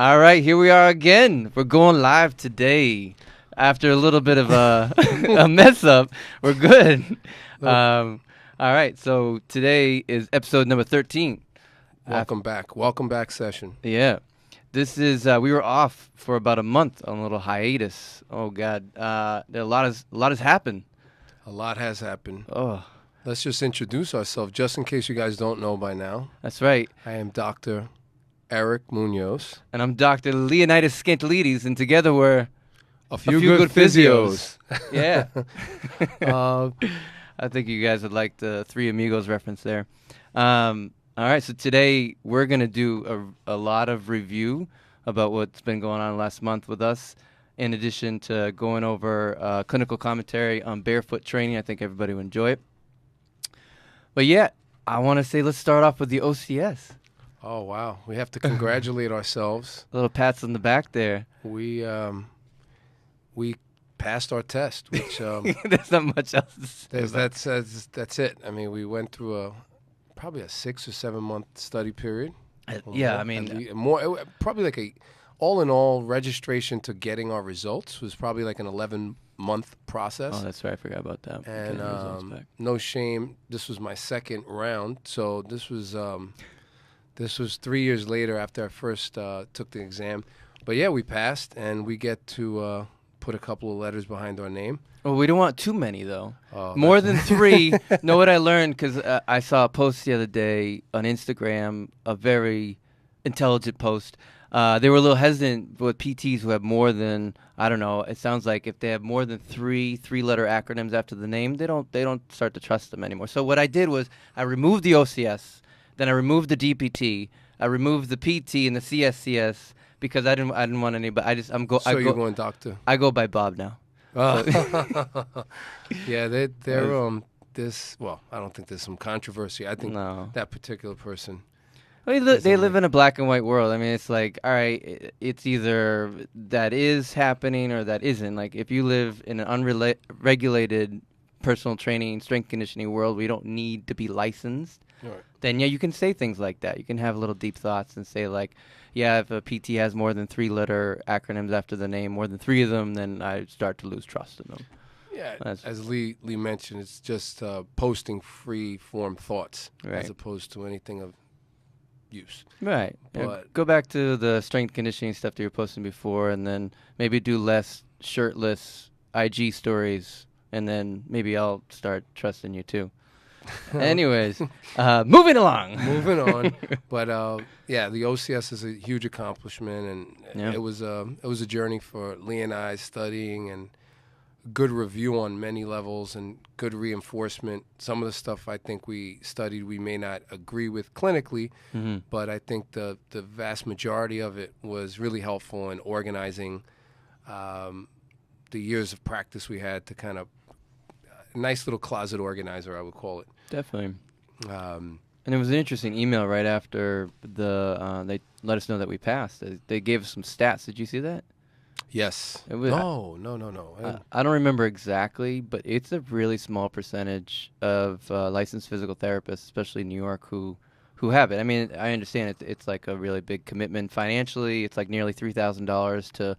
All right, here we are again. We're going live today. After a little bit of a mess up, we're good. All right, so today is episode number 13. Welcome back. Welcome back session. Yeah. This is, we were off for about a month on a little hiatus. Oh, God. A lot has happened. A lot has happened. Oh, Let's just introduce ourselves, just in case you guys don't know by now. that's right. I am Dr. Eric Munoz. And I'm Dr. Leonidas, and together we're A few good physios. Yeah. Uh, I think you guys would like the Three Amigos reference there. All right, so today we're going to do a lot of review about what's been going on last month with us, in addition to going over clinical commentary on barefoot training. I think everybody will enjoy it. But yeah, I want to say let's start off with the OCS. oh, wow. We have to congratulate ourselves. Little pats on the back there. We passed our test, which There's not much else to say about that's it. I mean, we went through probably a 6 or 7 month study period. yeah, More. I mean, Probably like all in all, registration to getting our results was probably like an 11-month process. oh, that's right. I forgot about that. And Getting the results back. no shame, this was my second round. So this was 3 years later after I first took the exam. But yeah, we passed, and we get to put a couple of letters behind our name. Well, we don't want too many, though. Oh, More than 3. Know what I learned? Because I saw a post the other day on Instagram, a very intelligent post. They were a little hesitant with PTs who have more than, I don't know, it sounds like if they have more than three-letter acronyms after the name, they don't start to trust them anymore. So what I did was I removed the OCS, then I removed the DPT, I removed the PT and the CSCS because I didn't want anybody. You're going doctor. I go by Bob now. Yeah, they're this. Well, I don't think there's some controversy. I think No. that particular person. They live in a black and white world. I mean, it's like, all right, it's either that is happening or that isn't. Like, if you live in an unregulated personal training, strength conditioning world where you don't need to be licensed, Right. then, yeah, you can say things like that. You can have little deep thoughts and say, like, yeah, if a PT has more than 3-letter acronyms after the name, more than 3 of them, then I start to lose trust in them. Yeah, That's- as Lee mentioned, it's just posting free-form thoughts Right. as opposed to anything of use. Right. Yeah, But- go back to the strength conditioning stuff that you were posting before, and then maybe do less shirtless IG stories, and then maybe I'll start trusting you too. Anyways, moving along. Moving on, but yeah, the OCS is a huge accomplishment, and Yeah. it was a journey for Lee and I, studying and good review on many levels and good reinforcement. Some of the stuff I think we studied we may not agree with clinically, Mhm. but I think the vast majority of it was really helpful in organizing the years of practice we had to kind of a nice little closet organizer, I would call it. Definitely. Um, And it was an interesting email right after they let us know that we passed. They gave us some stats. Did you see that? yes. It was- No. I don't remember exactly, but it's a really small percentage of licensed physical therapists, especially in New York, who have it. I mean, I understand it's like a really big commitment financially. It's like nearly $3,000 to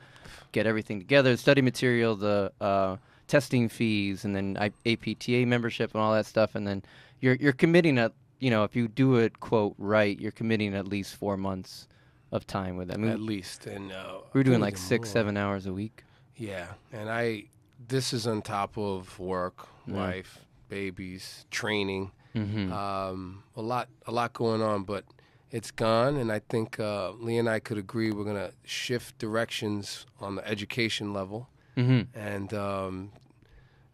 get everything together, the study material, the testing fees, and then APTA membership and all that stuff. And then you're committing if you do it, quote, right, you're committing at least 4 months of time with it. I mean, At least, and we're doing I like think 6-7 hours a week. Yeah, and this is on top of work, Yeah. wife, babies, training, Mm-hmm. a lot going on, but it's gone, and I think Lee and I could agree we're gonna shift directions on the education level Mm-hmm. and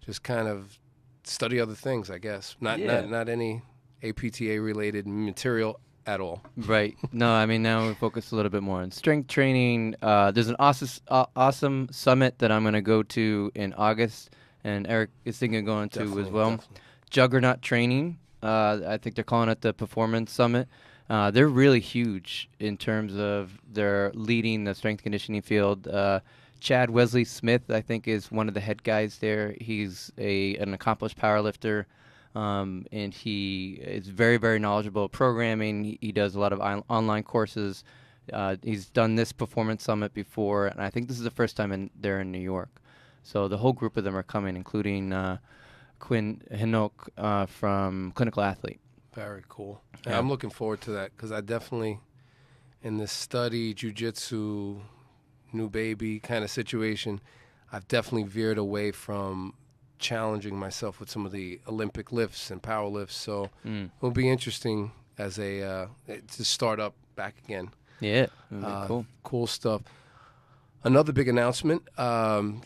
just kind of study other things, I guess. Not any APTA related material at all. Right. No, I mean, now we focus a little bit more on strength training. There's an awesome summit that I'm going to go to in August, and Eric is thinking of going to as well. Definitely. Juggernaut Training. I think they're calling it the Performance Summit. They're really huge in terms of their leading the strength conditioning field. Chad Wesley Smith, I think, is one of the head guys there. He's an accomplished powerlifter. And he is very, very knowledgeable at programming. He does a lot of online courses, He's done this performance summit before, and I think this is the first time they're in New York. So the whole group of them are coming, including Quinn Hinnock from Clinical Athlete. Very cool. Yeah. I'm looking forward to that because I definitely, in this study, jiu-jitsu, new baby kind of situation, I've definitely veered away from challenging myself with some of the Olympic lifts and power lifts. So it'll be interesting as to start up back again. Yeah, cool. Cool stuff. Another big announcement,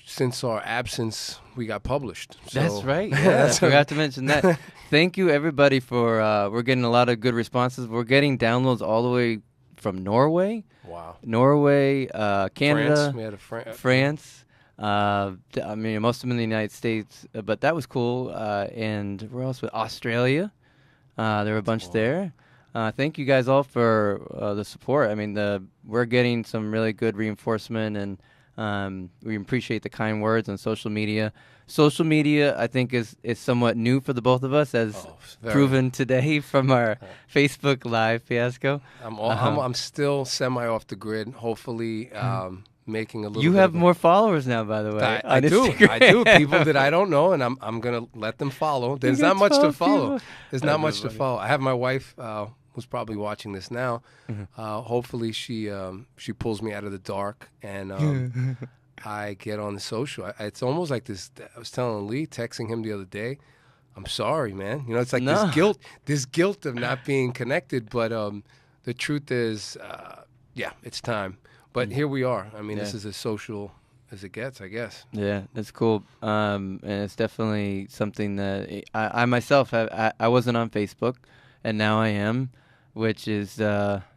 since our absence, we got published. So, that's right. Yeah, I forgot to mention that. Thank you, everybody, for we're getting a lot of good responses. We're getting downloads all the way from Norway. Wow. Norway, Canada, France. We had a France. I mean, most of them in the United States, but that was cool. And we're also with Australia. There were a bunch there. Thank you guys all for the support. I mean, we're getting some really good reinforcement, and we appreciate the kind words on social media. Social media, I think, is somewhat new for the both of us, as proven today from our Facebook Live fiasco. I'm still semi off the grid. Hopefully, making a little. You have more followers now, by the way. I do. People that I don't know, and I'm gonna let them follow. There's not much to follow. There's not much to follow. I have my wife. Who's probably watching this now. Hopefully she pulls me out of the dark and I get on the social. It's almost like this. I was telling Lee, texting him the other day, I'm sorry, man. You know, it's like this guilt of not being connected. But the truth is, it's time. But here we are. I mean, this is as social as it gets, I guess. Yeah, that's cool. And it's definitely something that I myself I wasn't on Facebook, and now I am, which is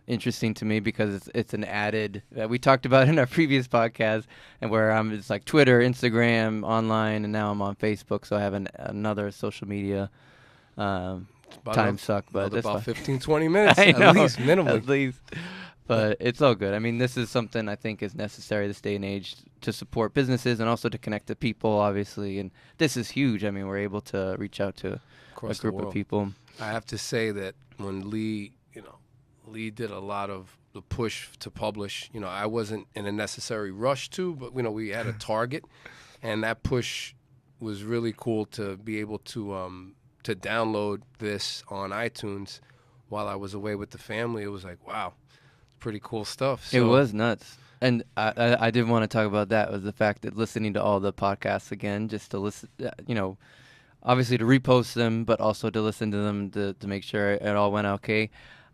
interesting to me because it's an added. We talked about it in our previous podcast, and where it's like Twitter, Instagram, online, and now I'm on Facebook, so I have another social media time suck. But that's about fine. 15, 20 minutes at least, minimally. At least. But it's all good. I mean, this is something I think is necessary this day and age to support businesses and also to connect to people, obviously. And this is huge. I mean, we're able to reach out to a group of people. I have to say that when Lee did a lot of the push to publish. You know, I wasn't in a necessary rush to, but we had a target, and that push was really cool to be able to download this on iTunes while I was away with the family. It was like, wow. Pretty cool stuff. So. It was nuts. And I did want to talk about that, was the fact that listening to all the podcasts again, just to listen, obviously to repost them, but also to listen to them to make sure it all went okay.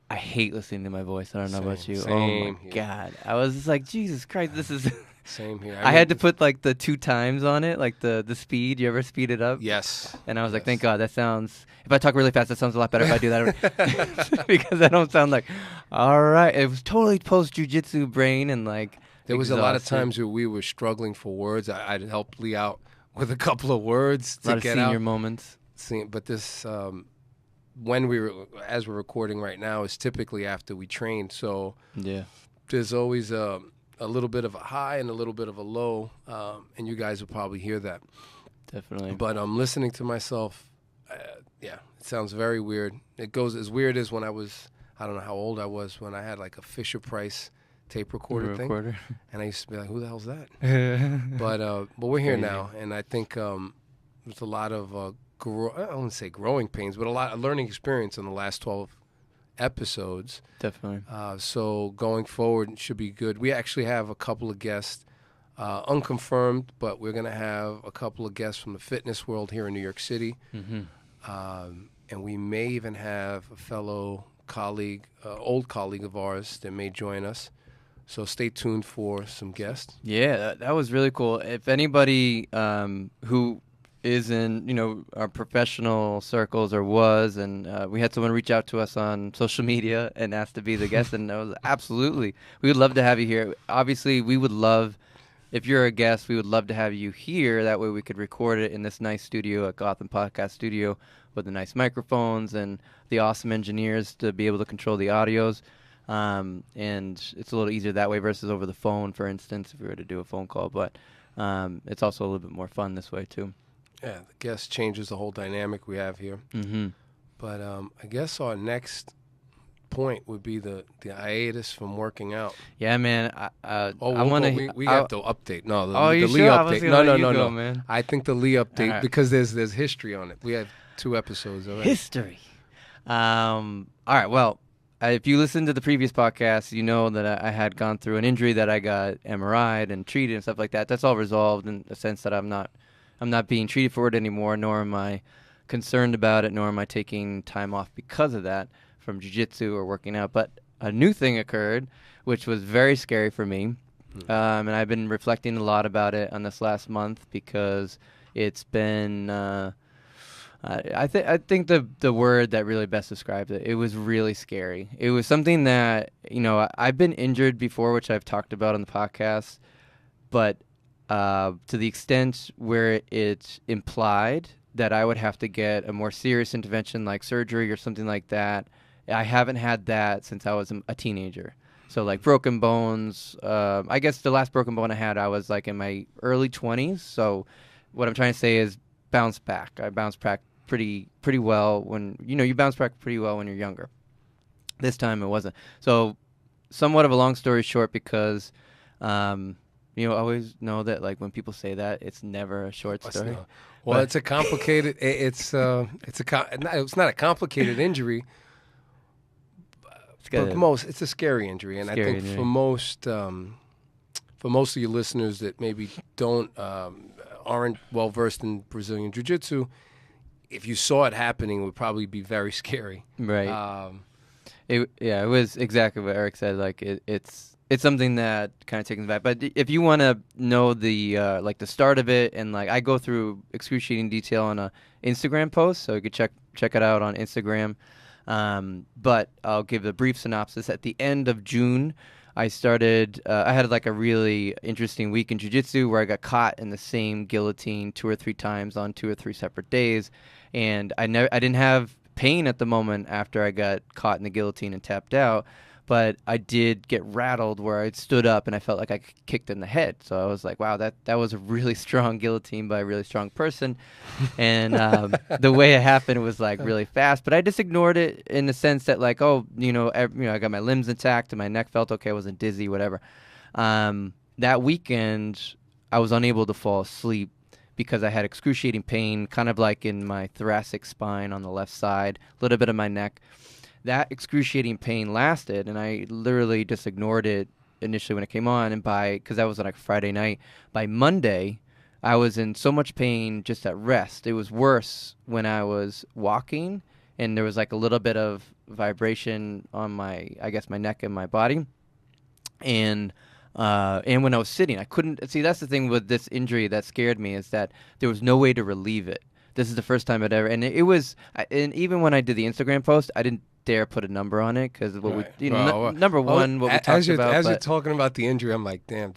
I hate listening to my voice. I don't know about you. Oh my God. I was just like, Jesus Christ, this is... Same here. I had to put like the 2 times on it, like the speed. You ever speed it up? Yes. And I was like, thank God, that sounds... If I talk really fast, that sounds a lot better if I do that. Because I don't sound like, all right. It was totally post-jiu-jitsu brain and like... There was a lot of times where we were struggling for words. I'd help Lee out with a couple of words to get out. A lot of senior moments. But this, as we're recording right now, is typically after we train. So yeah, there's always a little bit of a high and a little bit of a low, and you guys will probably hear that. Definitely. But I'm listening to myself. It sounds very weird. It goes as weird as when I don't know how old I was, when I had like a Fisher Price tape recorder thing. And I used to be like, who the hell's that? But we're here now, and I think there's a lot of, I don't want to say growing pains, but a lot of learning experience in the last 12 episodes. Definitely. So going forward, it should be good. We actually have a couple of guests, unconfirmed, but we're going to have a couple of guests from the fitness world here in New York City. Mm-hmm. And we may even have a fellow colleague, old colleague of ours that may join us. So stay tuned for some guests. Yeah, that was really cool. If anybody who is in, our professional circles or was, and we had someone reach out to us on social media and asked to be the guest, and I was absolutely, we would love to have you here. Obviously, we would love, if you're a guest, we would love to have you here. That way we could record it in this nice studio at Gotham Podcast Studio with the nice microphones and the awesome engineers to be able to control the audios. And it's a little easier that way versus over the phone, for instance, if we were to do a phone call. But it's also a little bit more fun this way, too. Yeah, the guest changes the whole dynamic we have here. Mm-hmm. But I guess our next point would be the hiatus from working out. Yeah, man. Oh, I want to. we have to update. No, Oh, the you Lee sure? I was update. gonna No, let no, you no, go, no. man. I think the Lee update right. because there's history on it. We have 2 episodes already. History. All right. Well, if you listened to the previous podcast, you know that I had gone through an injury that I got MRI'd and treated and stuff like that. That's all resolved in the sense that I'm not being treated for it anymore, nor am I concerned about it, nor am I taking time off because of that from jiu-jitsu or working out. But a new thing occurred, which was very scary for me. And I've been reflecting a lot about it on this last month because it's been I think the word that really best describes it was really scary. It was something that, I've been injured before, which I've talked about on the podcast, but to the extent where it's implied that I would have to get a more serious intervention like surgery or something like that, I haven't had that since I was a teenager. So like broken bones, I guess the last broken bone I had, I was like in my early 20s. So what I'm trying to say is bounce back. I bounced back pretty well when, you bounce back pretty well when you're younger. This time it wasn't. So somewhat of a long story short because, always know that like when people say that, it's never a short story. Well, it's a complicated, it's not a complicated injury. It's a scary injury, and I think for most of your listeners that maybe aren't well versed in Brazilian Jiu-Jitsu, if you saw it happening, it would probably be very scary. Right. It was exactly what Eric said. Like it's something that kind of takes me back. But if you want to know the the start of it, and like I go through excruciating detail on a Instagram post, so you could check it out on Instagram. But I'll give a brief synopsis. At the end of June, I had like a really interesting week in jiu-jitsu where I got caught in the same guillotine 2 or 3 times on 2 or 3 separate days. And I didn't have pain at the moment after I got caught in the guillotine and tapped out, but I did get rattled where I stood up and I felt like I kicked in the head. So I was like, wow, that was a really strong guillotine by a really strong person. And the way it happened was like really fast, but I just ignored it in the sense that like, I got my limbs intact and my neck felt okay. I wasn't dizzy, whatever. That weekend, I was unable to fall asleep because I had excruciating pain, kind of like in my thoracic spine on the left side, a little bit of my neck. That excruciating pain lasted, and I literally just ignored it initially when it came on. And because that was on like Friday night, by Monday, I was in so much pain just at rest. It was worse when I was walking, and there was like a little bit of vibration on my neck and my body. And when I was sitting, I couldn't see. That's the thing with this injury that scared me, is that there was no way to relieve it. This is the first time I'd ever, and and even when I did the Instagram post, I didn't dare put a number on it because number one, what we talked about. As you're talking about the injury, I'm like, damn,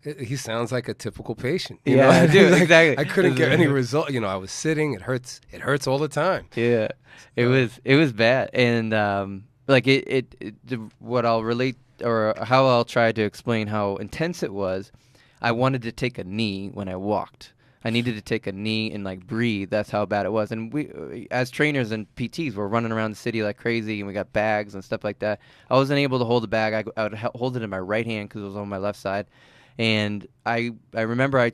he sounds like a typical patient. Yeah, I do. Like, exactly. I couldn't get any result. I was sitting. It hurts all the time. Yeah, it was bad, and what I'll relate or how I'll try to explain how intense it was. I wanted to take a knee when I walked. I needed to take a knee and like breathe. That's how bad it was. And we, as trainers and PTs, we're running around the city like crazy, and we got bags and stuff like that. I wasn't able to hold the bag. I would hold it in my right hand because it was on my left side. And I remember I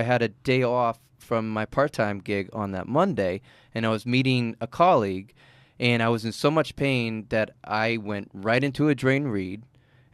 had a day off from my part-time gig on that Monday, and I was meeting a colleague, and I was in so much pain that I went right into a drain reed,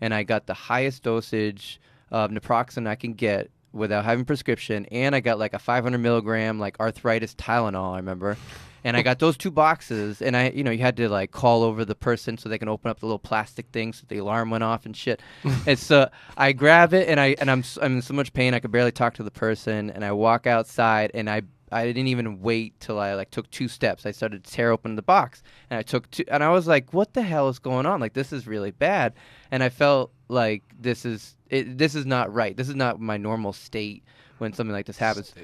and I got the highest dosage of naproxen I can get without having prescription, and I got like a 500 milligram like arthritis Tylenol, I remember. And I got those 2 boxes, and you had to like call over the person so they can open up the little plastic thing so the alarm went off and shit. And so I grab it, and I'm in so much pain I could barely talk to the person, and I walk outside, and I didn't even wait till I like took 2 steps. I started to tear open the box, and I took 2, and I was like, what the hell is going on? Like, this is really bad. And I felt like this is not right. This is not my normal state when something like this happens.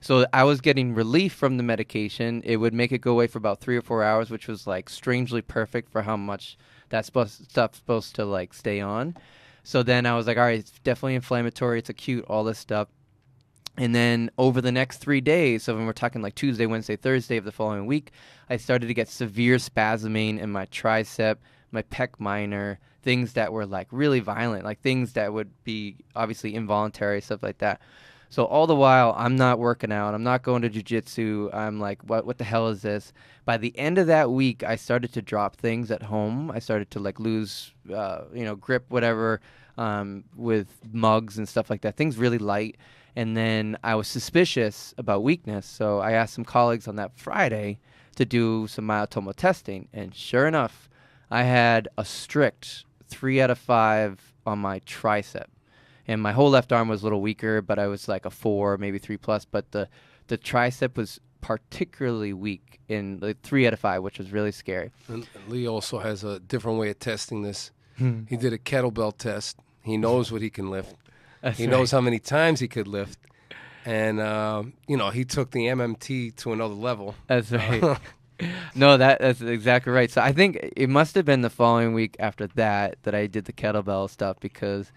So I was getting relief from the medication. It would make it go away for about 3 or 4 hours, which was like strangely perfect for how much that stuff's supposed to like stay on. So then I was like, all right, it's definitely inflammatory. It's acute, all this stuff. And then over the next 3 days, so when we're talking like Tuesday, Wednesday, Thursday of the following week, I started to get severe spasming in my tricep, my pec minor, things that were like really violent, like things that would be obviously involuntary, stuff like that. So all the while, I'm not working out. I'm not going to jiu-jitsu. I'm like, what the hell is this? By the end of that week, I started to drop things at home. I started to like lose, grip, whatever, with mugs and stuff like that. Things really light. And then I was suspicious about weakness. So I asked some colleagues on that Friday to do some myotomo testing. And sure enough, I had a strict 3 out of 5 on my tricep. And my whole left arm was a little weaker, but I was like a 4, maybe 3 plus. But the tricep was particularly weak in like 3 out of 5, which was really scary. And Lee also has a different way of testing this. He did a kettlebell test. He knows what he can lift. He knows how many times he could lift. And, he took the MMT to another level. That's right. No, that's exactly right. So I think it must have been the following week after that I did the kettlebell stuff because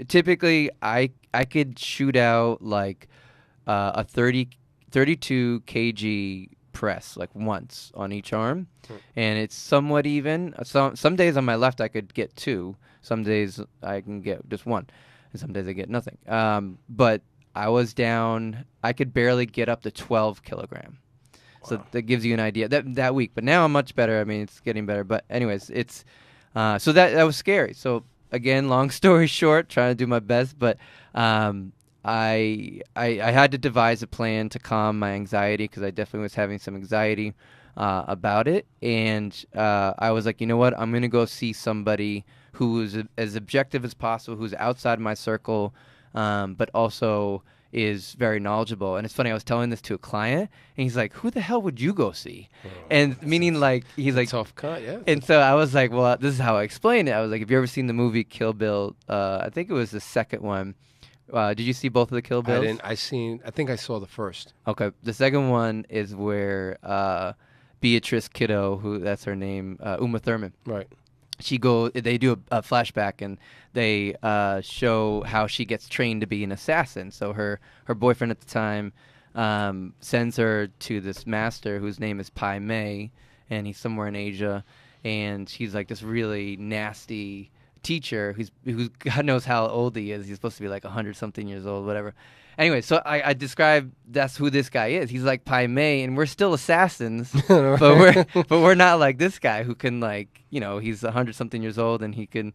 typically I could shoot out like a 32 kg press like once on each arm, and it's somewhat even. Some days on my left I could get 2. Some days I can get just 1, and some days I get nothing. But I was down. I could barely get up to 12 kilogram. So that gives you an idea that week. But now I'm much better. I mean, it's getting better. But anyways, it's so that was scary. So again, long story short, trying to do my best. But I had to devise a plan to calm my anxiety because I definitely was having some anxiety about it. And I was like, you know what? I'm going to go see somebody who is as objective as possible, who's outside my circle, but also is very knowledgeable. And it's funny, I was telling this to a client, and he's like, who the hell would you go see? And meaning like, he's like, tough cut, yeah. And so I was like, well, this is how I explained it. I was like, have you ever seen the movie Kill Bill? I think it was the second one. Did you see both of the Kill Bills? I didn't. I think I saw the first. Okay. The second one is where Beatrice Kiddo, who that's her name, Uma Thurman. Right. They do a flashback, and they show how she gets trained to be an assassin. So her boyfriend at the time sends her to this master whose name is Pai Mei, and he's somewhere in Asia, and he's like this really nasty teacher who's God knows how old he is. He's supposed to be like 100-something years old, whatever. Anyway, so I describe that's who this guy is. He's like Pai Mei, and we're still assassins, but we're not like this guy who can like he's 100-something years old and he can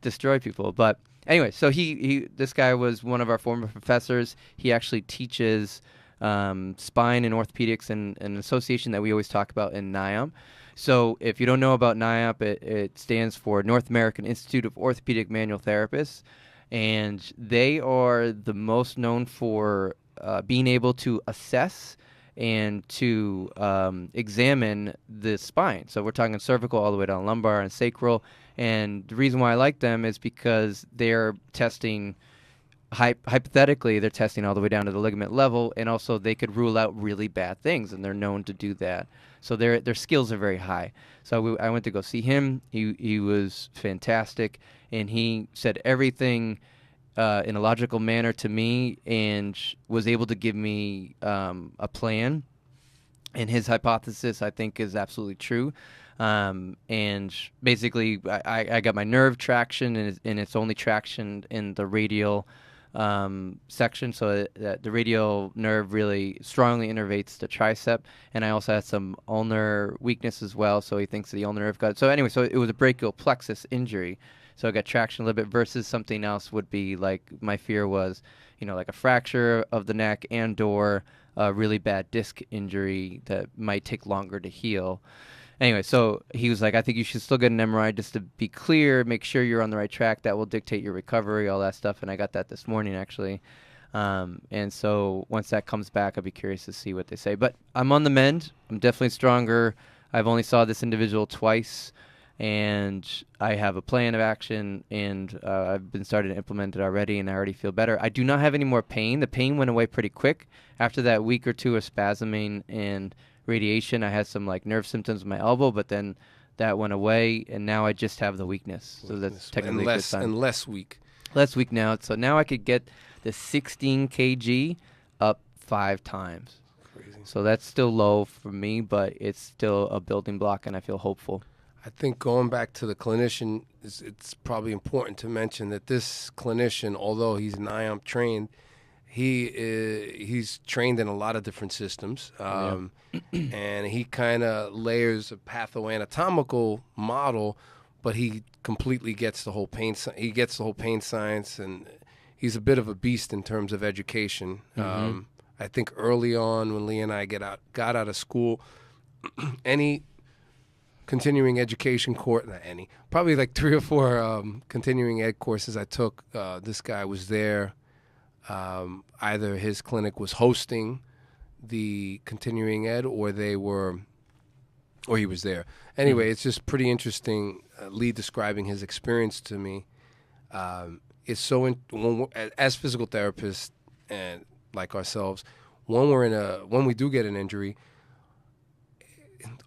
destroy people. But anyway, so this guy was one of our former professors. He actually teaches spine and orthopedics in an association that we always talk about in NYAM. So if you don't know about NYAP, it stands for North American Institute of Orthopedic Manual Therapists, and they are the most known for being able to assess and to examine the spine. So we're talking cervical all the way down lumbar and sacral, and the reason why I like them is because they're testing hypothetically, they're testing all the way down to the ligament level, and also they could rule out really bad things, and they're known to do that. So their skills are very high. So I went to go see him. He was fantastic, and he said everything in a logical manner to me, and was able to give me a plan. And his hypothesis, I think, is absolutely true. And basically, I got my nerve traction, and it's only traction in the radial section, so that the radial nerve really strongly innervates the tricep. And I also had some ulnar weakness as well, so he thinks the ulnar nerve got it. So anyway, so it was a brachial plexus injury. So I got traction a little bit versus something else would be like my fear was, like a fracture of the neck and/or a really bad disc injury that might take longer to heal. Anyway, so he was like, I think you should still get an MRI just to be clear, make sure you're on the right track. That will dictate your recovery, all that stuff. And I got that this morning, actually. And so once that comes back, I'll be curious to see what they say. But I'm on the mend. I'm definitely stronger. I've only saw this individual twice, and I have a plan of action, and I've been starting to implement it already, and I already feel better. I do not have any more pain. The pain went away pretty quick. After that week or two of spasming and radiation, I had some like nerve symptoms in my elbow, but then that went away, and now I just have the weakness. So that's technically a good sign. And less weak. less week now. So now I could get the 16 kg up 5 times. Crazy. So that's still low for me, but it's still a building block, and I feel hopeful. I think going back to the clinician, it's probably important to mention that this clinician, although he's NYOMP trained, he's trained in a lot of different systems, and he kind of layers a pathoanatomical model, but he completely gets the whole pain. He gets the whole pain science, and he's a bit of a beast in terms of education. I think early on when Lee and I got out of school, any continuing education course, probably like 3 or 4 continuing ed courses I took, this guy was there. Either his clinic was hosting the continuing ed, or he was there. Anyway, it's just pretty interesting. Lee describing his experience to me. It's so as physical therapists and like ourselves, when we do get an injury,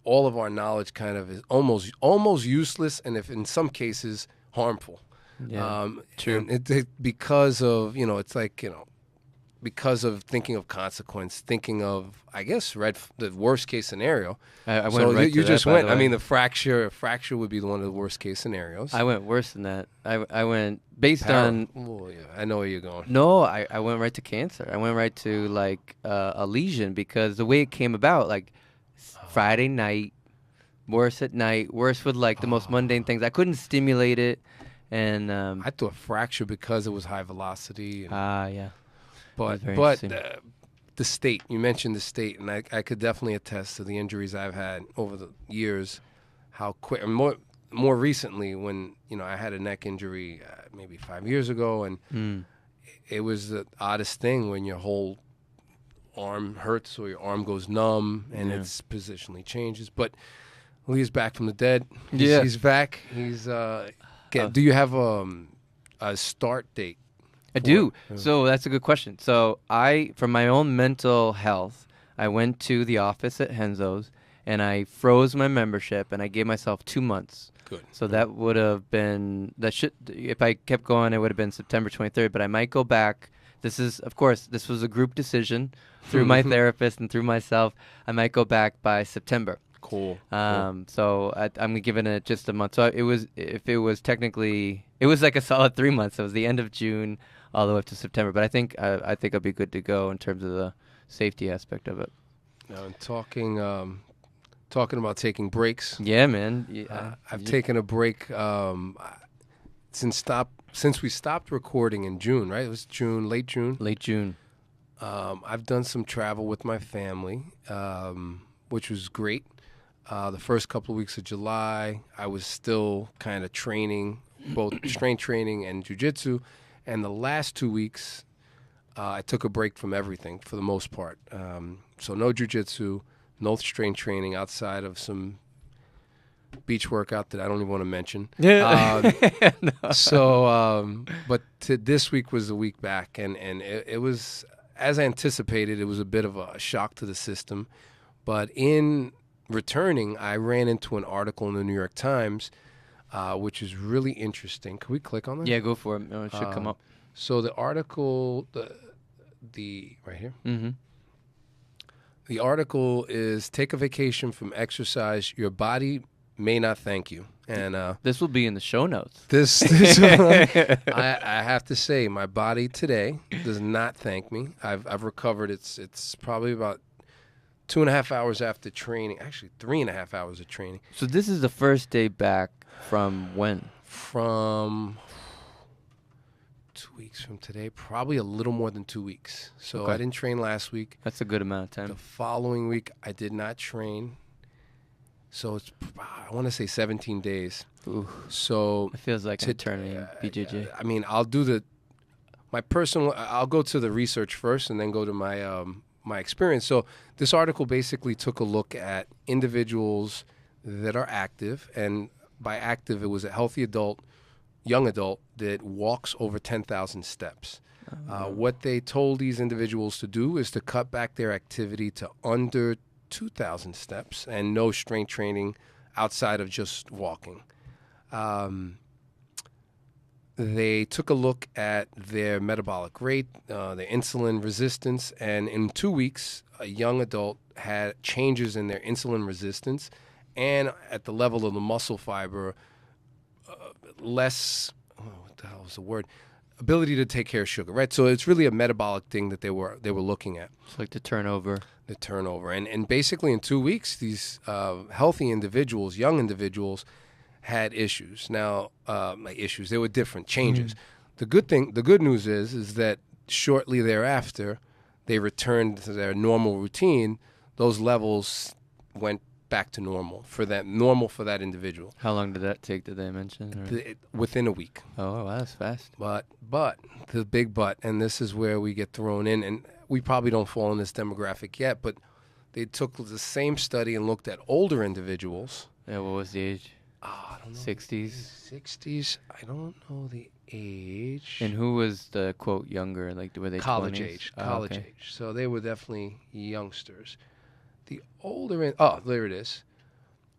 all of our knowledge kind of is almost useless, and if in some cases harmful. Yeah, true. And because of it's like because of thinking of consequence, thinking of I guess the worst case scenario. I went so right you to just that, by went. the I way. mean, the fracture would be one of the worst case scenarios. I went worse than that. I went based on. Oh, yeah, I know where you're going. No, I went right to cancer. I went right to like a lesion, because the way it came about, like Friday night, worse at night, worse with like the most mundane things. I couldn't stimulate it, and I thought fracture because it was high velocity. yeah. But very but interesting. the state, you mentioned the state, and I could definitely attest to the injuries I've had over the years. How quick, and more recently when I had a neck injury maybe 5 years ago, and it was the oddest thing when your whole arm hurts or your arm goes numb and it's positionally changes. But Lee's back from the dead. He's back. He's do you have a start date? I do. So that's a good question. So for my own mental health, I went to the office at Henzo's and I froze my membership and I gave myself 2 months. Good. So that would have been if I kept going, it would have been September 23rd. But I might go back. This was a group decision through my therapist and through myself. I might go back by September. Cool. So I'm giving it just a month. So it was like a solid 3 months. It was the end of June all the way up to September. But I think I'll be good to go in terms of the safety aspect of it. Now, in talking about taking breaks. Yeah, man. I've taken a break since we stopped recording in June. Right? It was late June. Late June. I've done some travel with my family, which was great. The first couple of weeks of July, I was still kind of training, both strength training and jiu-jitsu. And the last 2 weeks, I took a break from everything for the most part. So no jiu-jitsu, no strength training outside of some beach workout that I don't even want to mention. Yeah. But this week was the week back, and it was, as anticipated, it was a bit of a shock to the system. But in returning, I ran into an article in the New York Times, which is really interesting. Can we click on that? Yeah, go for it. It should come up. So the article, the right here. Mm-hmm. The article is "Take a Vacation from Exercise. Your body may not thank you." And this will be in the show notes. This I have to say, my body today does not thank me. I've recovered. It's probably about 2.5 hours after training. Actually, 3.5 hours of training. So this is the first day back from when? From 2 weeks from today, probably a little more than 2 weeks. So Okay. I didn't train last week. That's a good amount of time. The following week, I did not train. So it's, I want to say 17 days. Ooh, So it feels like an eternity in BJJ. I mean, I'll go to the research first and then go to my my experience. So this article basically took a look at individuals that are active, and by active, it was a healthy adult, young adult that walks over 10,000 steps. What they told these individuals to do is to cut back their activity to under 2,000 steps and no strength training outside of just walking. they took a look at their metabolic rate, their insulin resistance, and in 2 weeks, a young adult had changes in their insulin resistance and at the level of the muscle fiber, less, what the hell was the word? Ability to take care of sugar, right? So it's really a metabolic thing that they were looking at. It's like the turnover. The turnover. And basically in 2 weeks, these healthy individuals, young individuals, had issues. Now, issues, they were different, changes. The good news is that shortly thereafter, they returned to their normal routine. Those levels went back to normal for that individual. How long did that take, did they mention? Within a week. Oh, wow, that's fast. But, the big but, and this is where we get thrown in, and we probably don't fall in this demographic yet, but they took the same study and looked at older individuals. Yeah, what was the age? I don't know. 60s? 60s. I don't know the age. And who was the, quote, younger? Like, were they college 20s? age? Oh, College okay. age. So they were definitely youngsters. The older, there it is.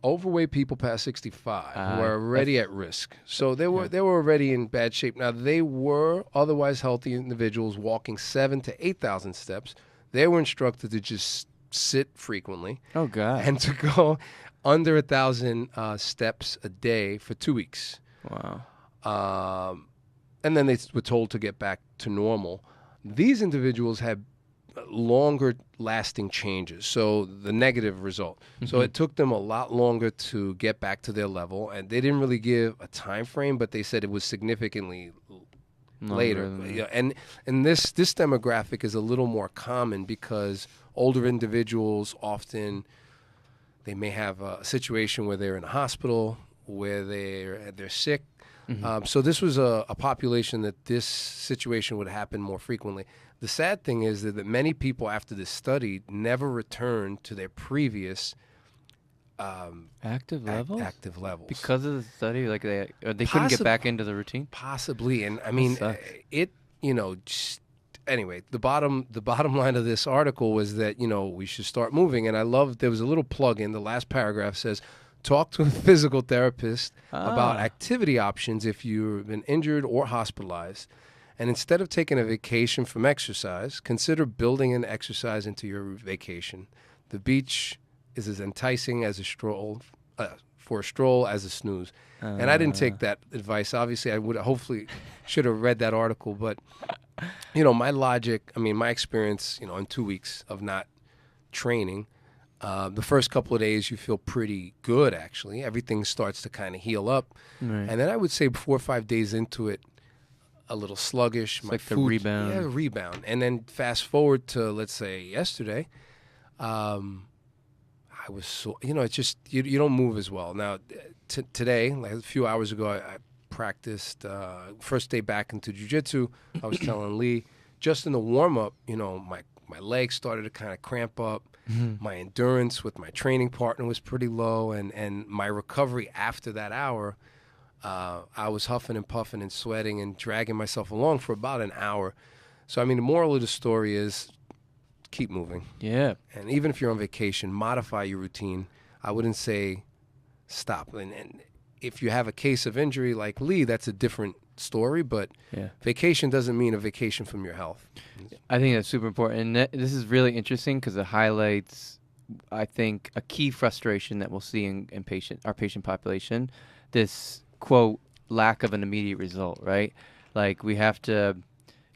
Overweight people past 65 were already at risk. So they were already in bad shape. Now, they were otherwise healthy individuals walking 7,000 to 8,000 steps. They were instructed to just sit frequently. Oh, God. And to go under 1,000 steps a day for 2 weeks. Wow. And then they were told to get back to normal. These individuals had longer lasting changes, so the negative result. So it took them a lot longer to get back to their level, and they didn't really give a time frame, but they said it was significantly later. Yeah, and this demographic is a little more common because older individuals often, they may have a situation where they're in a hospital, where they're sick. So this was a population that this situation would happen more frequently. The sad thing is that many people after this study never returned to their previous active levels? Active levels. Because of the study? Like they couldn't get back into the routine? Possibly. And I mean, anyway, the bottom line of this article was that, we should start moving. And I love, there was a little plug in. The last paragraph says, talk to a physical therapist about activity options if you've been injured or hospitalized. And instead of taking a vacation from exercise, consider building an exercise into your vacation. The beach is as enticing as a stroll, for a stroll as a snooze. And I didn't take that advice. Obviously, I should have read that article. But, my logic, my experience, in 2 weeks of not training, the first couple of days you feel pretty good, actually. Everything starts to kind of heal up. Right. And then I would say 4 or 5 days into it, a little sluggish. It's like the rebound. Yeah, rebound. And then fast forward to, let's say, yesterday, I was so, it's just, you don't move as well. Now, today, like a few hours ago, I practiced, first day back into jiu-jitsu. I was telling Lee, just in the warm-up, my legs started to kind of cramp up. My endurance with my training partner was pretty low. And my recovery after that hour, I was huffing and puffing and sweating and dragging myself along for about an hour. So, the moral of the story is keep moving. Yeah. And even if you're on vacation, modify your routine. I wouldn't say stop. And if you have a case of injury like Lee, that's a different story. But vacation doesn't mean a vacation from your health. I think that's super important. And this is really interesting because it highlights, I think, a key frustration that we'll see in our patient population. This quote, lack of an immediate result, right? Like we have to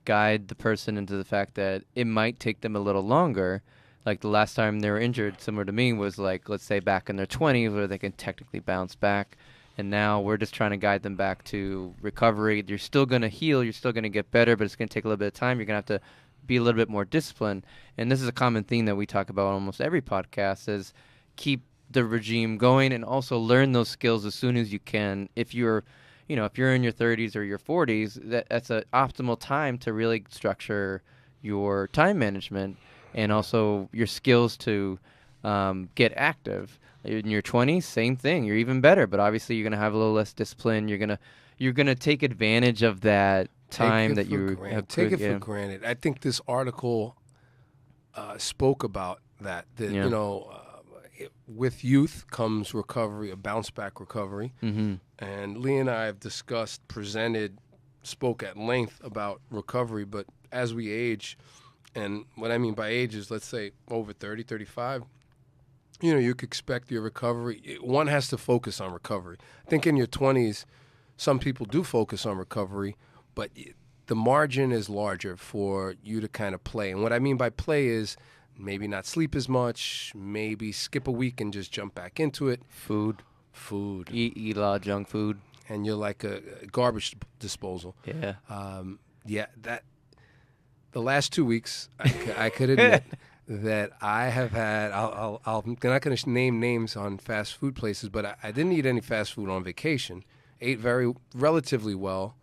guide the person into the fact that it might take them a little longer. Like the last time they were injured, similar to me, was like, let's say back in their 20s where they can technically bounce back. And now we're just trying to guide them back to recovery. You're still going to heal. You're still going to get better, but it's going to take a little bit of time. You're going to have to be a little bit more disciplined. And this is a common theme that we talk about on almost every podcast is keep the regime going and also learn those skills as soon as you can. If you're in your 30s or your 40s, that's an optimal time to really structure your time management and also your skills to get active. In your 20s, same thing. You're even better, but obviously you're going to have a little less discipline. You're gonna take advantage of that time that you have. Take it for granted. I think this article spoke about that. With youth comes recovery, a bounce back recovery. Mm-hmm. And Lee and I have presented spoke at length about recovery, but as we age, and what I mean by age is, let's say, over 30, 35, you could expect your recovery. One has to focus on recovery. I think in your 20s, some people do focus on recovery, but the margin is larger for you to kind of play. And what I mean by play is maybe not sleep as much, maybe skip a week and just jump back into it. Food. Eat a lot of junk food. And you're like a garbage disposal. Yeah. That the last 2 weeks, I could admit that I have had. I'm not going to name names on fast food places, but I didn't eat any fast food on vacation. Ate relatively well,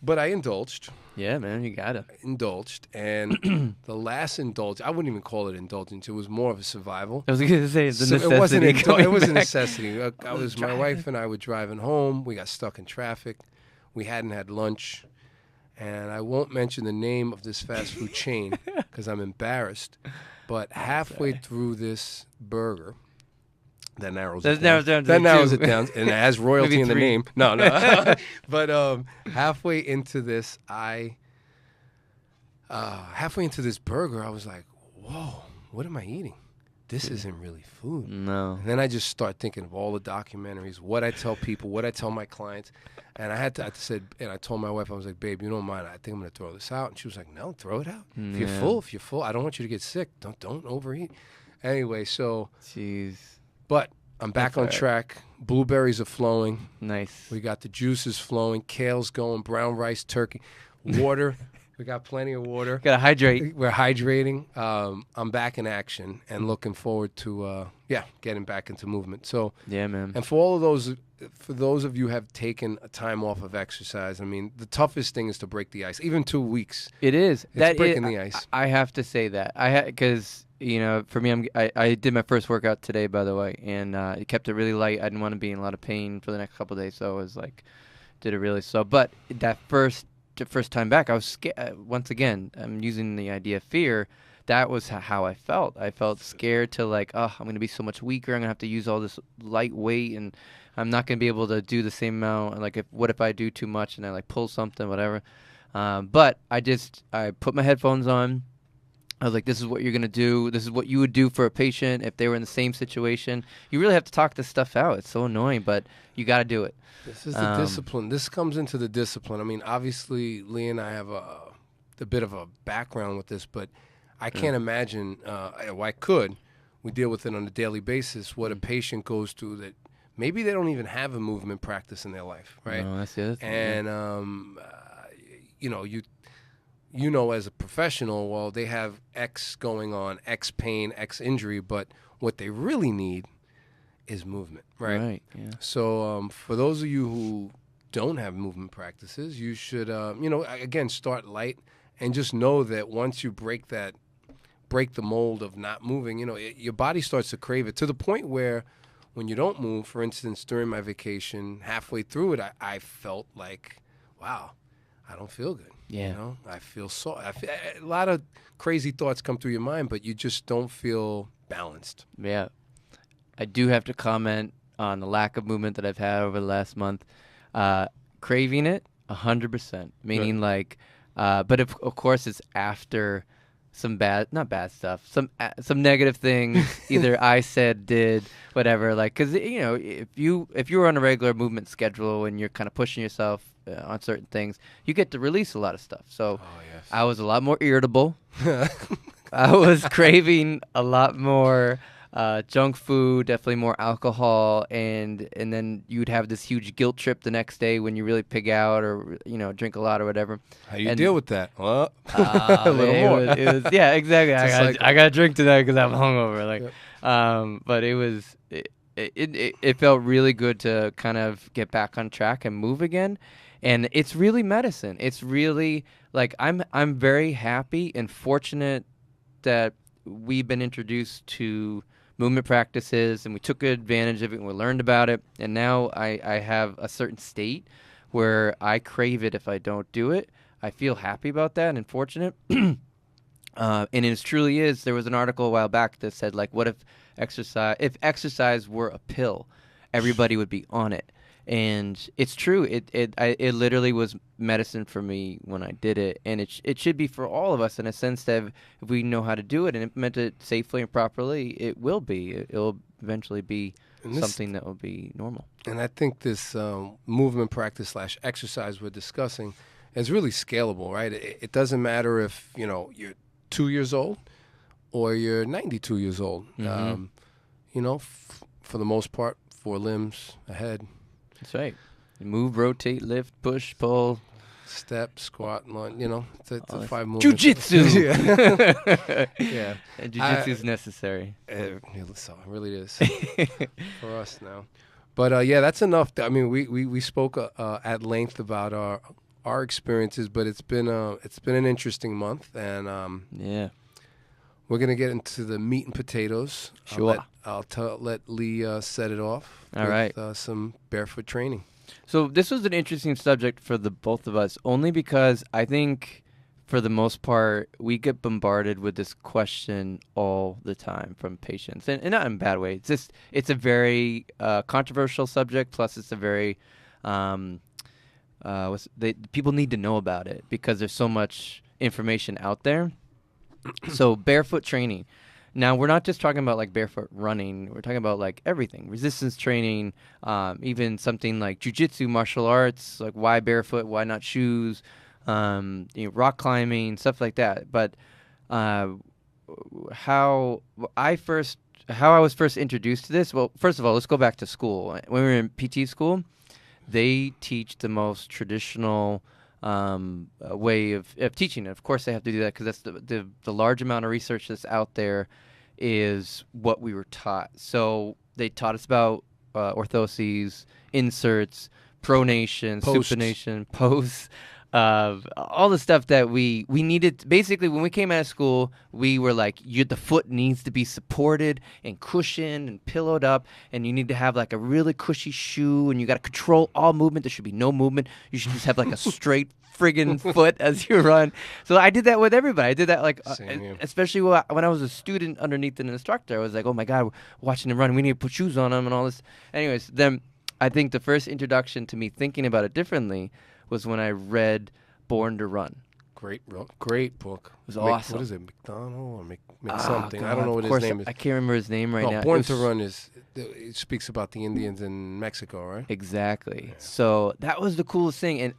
but I indulged. Yeah, man, you gotta. Indulged, and the last indulge, I wouldn't even call it indulgence. It was more of a survival. I was going to say it's a necessity. It was a necessity. My wife and I were driving home. We got stuck in traffic. We hadn't had lunch, and I won't mention the name of this fast food chain because I'm embarrassed. But halfway through this burger, that narrows it down. That narrows it down, and it has royalty in the name. No. But halfway into this, halfway into this burger, I was like, whoa, what am I eating? This isn't really food. No. And then I just start thinking of all the documentaries, what I tell people, what I tell my clients. And I told my wife, I was like, babe, you don't mind, I think I'm going to throw this out. And she was like, no, throw it out. If you're full, I don't want you to get sick. Don't overeat. Anyway, so. Jeez. But I'm back on track. Blueberries are flowing. Nice. We got the juices flowing. Kale's going. Brown rice, turkey, water. We got plenty of water. Gotta hydrate. We're hydrating. I'm back in action and looking forward to getting back into movement. So yeah, man. And for those of you who have taken a time off of exercise, I mean, the toughest thing is to break the ice. Even 2 weeks. It is. It's breaking the ice. I have to say that because. For me, I did my first workout today, by the way, and it kept it really light. I didn't want to be in a lot of pain for the next couple of days, so I was like, did it really slow. But that first time back, I was scared. Once again, I'm using the idea of fear. That was how I felt. I felt scared to I'm going to be so much weaker. I'm going to have to use all this light weight, and I'm not going to be able to do the same amount. Like, what if I do too much and I pull something, whatever. But I put my headphones on. I was like, this is what you're going to do. This is what you would do for a patient if they were in the same situation. You really have to talk this stuff out. It's so annoying, but you got to do it. This is the discipline. This comes into the discipline. I mean, obviously, Lee and I have a bit of a background with this, but I can't imagine, I could. We deal with it on a daily basis, what a patient goes through that maybe they don't even have a movement practice in their life, right? No, that's it. And, as a professional, well, they have X going on, X pain, X injury, but what they really need is movement, right? Right, yeah. So for those of you who don't have movement practices, you should, again, start light and just know that once you break the mold of not moving, your body starts to crave it to the point where when you don't move, for instance, during my vacation, halfway through it, I felt like, wow, I don't feel good. Yeah. I feel a lot of crazy thoughts come through your mind, but you just don't feel balanced. Yeah. I do have to comment on the lack of movement that I've had over the last month. Craving it, 100%. Meaning but of course it's after some not bad stuff, some negative things either I said, did, whatever. Because if you were on a regular movement schedule and you're kind of pushing yourself on certain things, you get to release a lot of stuff. So yes. I was a lot more irritable. I was craving a lot more junk food, definitely more alcohol, and then you'd have this huge guilt trip the next day when you really pig out or drink a lot or whatever. How do you deal with that? Well, a little more. It was yeah, exactly. I got to drink tonight because I'm hungover. But it felt really good to kind of get back on track and move again. And it's really medicine. It's really I'm very happy and fortunate that we've been introduced to movement practices and we took good advantage of it and we learned about it. And now I have a certain state where I crave it if I don't do it. I feel happy about that and fortunate. And it truly is. There was an article a while back that said what if exercise were a pill, everybody would be on it. And it's true. It literally was medicine for me when I did it, and it should be for all of us in a sense that if we know how to do it and implement it safely and properly, it will be. It'll eventually be something that will be normal. And I think this movement practice / exercise we're discussing is really scalable, right? It doesn't matter if you're 2 years old or you're 92 years old. For the most part, 4 limbs ahead. That's right. Move, rotate, lift, push, pull. Step, squat, lunge, it's a 5 movements. Jiu-jitsu! Yeah. And jiu-jitsu is necessary. It really is for us now. But yeah, that's enough. I mean, we spoke at length about our experiences, but it's been an interesting month, and yeah, we're gonna get into the meat and potatoes. Sure. I'll let Lee set it off. All right. Some barefoot training. So this was an interesting subject for the both of us, only because I think, for the most part, we get bombarded with this question all the time from patients, and not in a bad way. It's a very controversial subject. Plus, it's a very people need to know about it because there's so much information out there. So barefoot training. Now, we're not just talking about like barefoot running. We're talking about like everything. Resistance training, even something like jiu-jitsu, martial arts, like why barefoot, why not shoes, rock climbing, stuff like that. But how I was first introduced to this, well, first of all, let's go back to school. When we were in PT school, they teach the most traditional way of teaching it. Of course, they have to do that because that's the large amount of research that's out there is what we were taught. So they taught us about orthoses, inserts, pronation, supination, posts, all the stuff that we needed. Basically, when we came out of school, we were like, the foot needs to be supported and cushioned and pillowed up, and you need to have like a really cushy shoe, and you got to control all movement. There should be no movement. You should just have like a straight friggin' foot as you run. So I did that with everybody. I did that like, especially when I was a student underneath an instructor. I was like, oh my God, we're watching them run. We need to put shoes on them and all this. Anyways, then I think the first introduction to me thinking about it differently was when I read Born to Run. Great book. It was awesome. What is it, McDonald or something? I don't know what his name is. I can't remember his name right now. Born to Run it speaks about the Indians in Mexico, right? Exactly. Yeah. So that was the coolest thing. And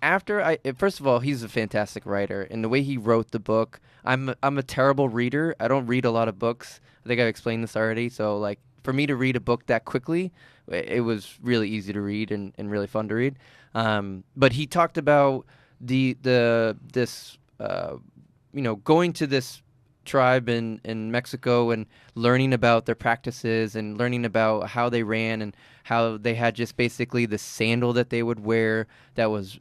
first of all, he's a fantastic writer, and the way he wrote the book, I'm a terrible reader. I don't read a lot of books. I think I've explained this already. So like for me to read a book that quickly, it was really easy to read and really fun to read. But he talked about going to this tribe in Mexico and learning about their practices and learning about how they ran and how they had just basically the sandal that they would wear that was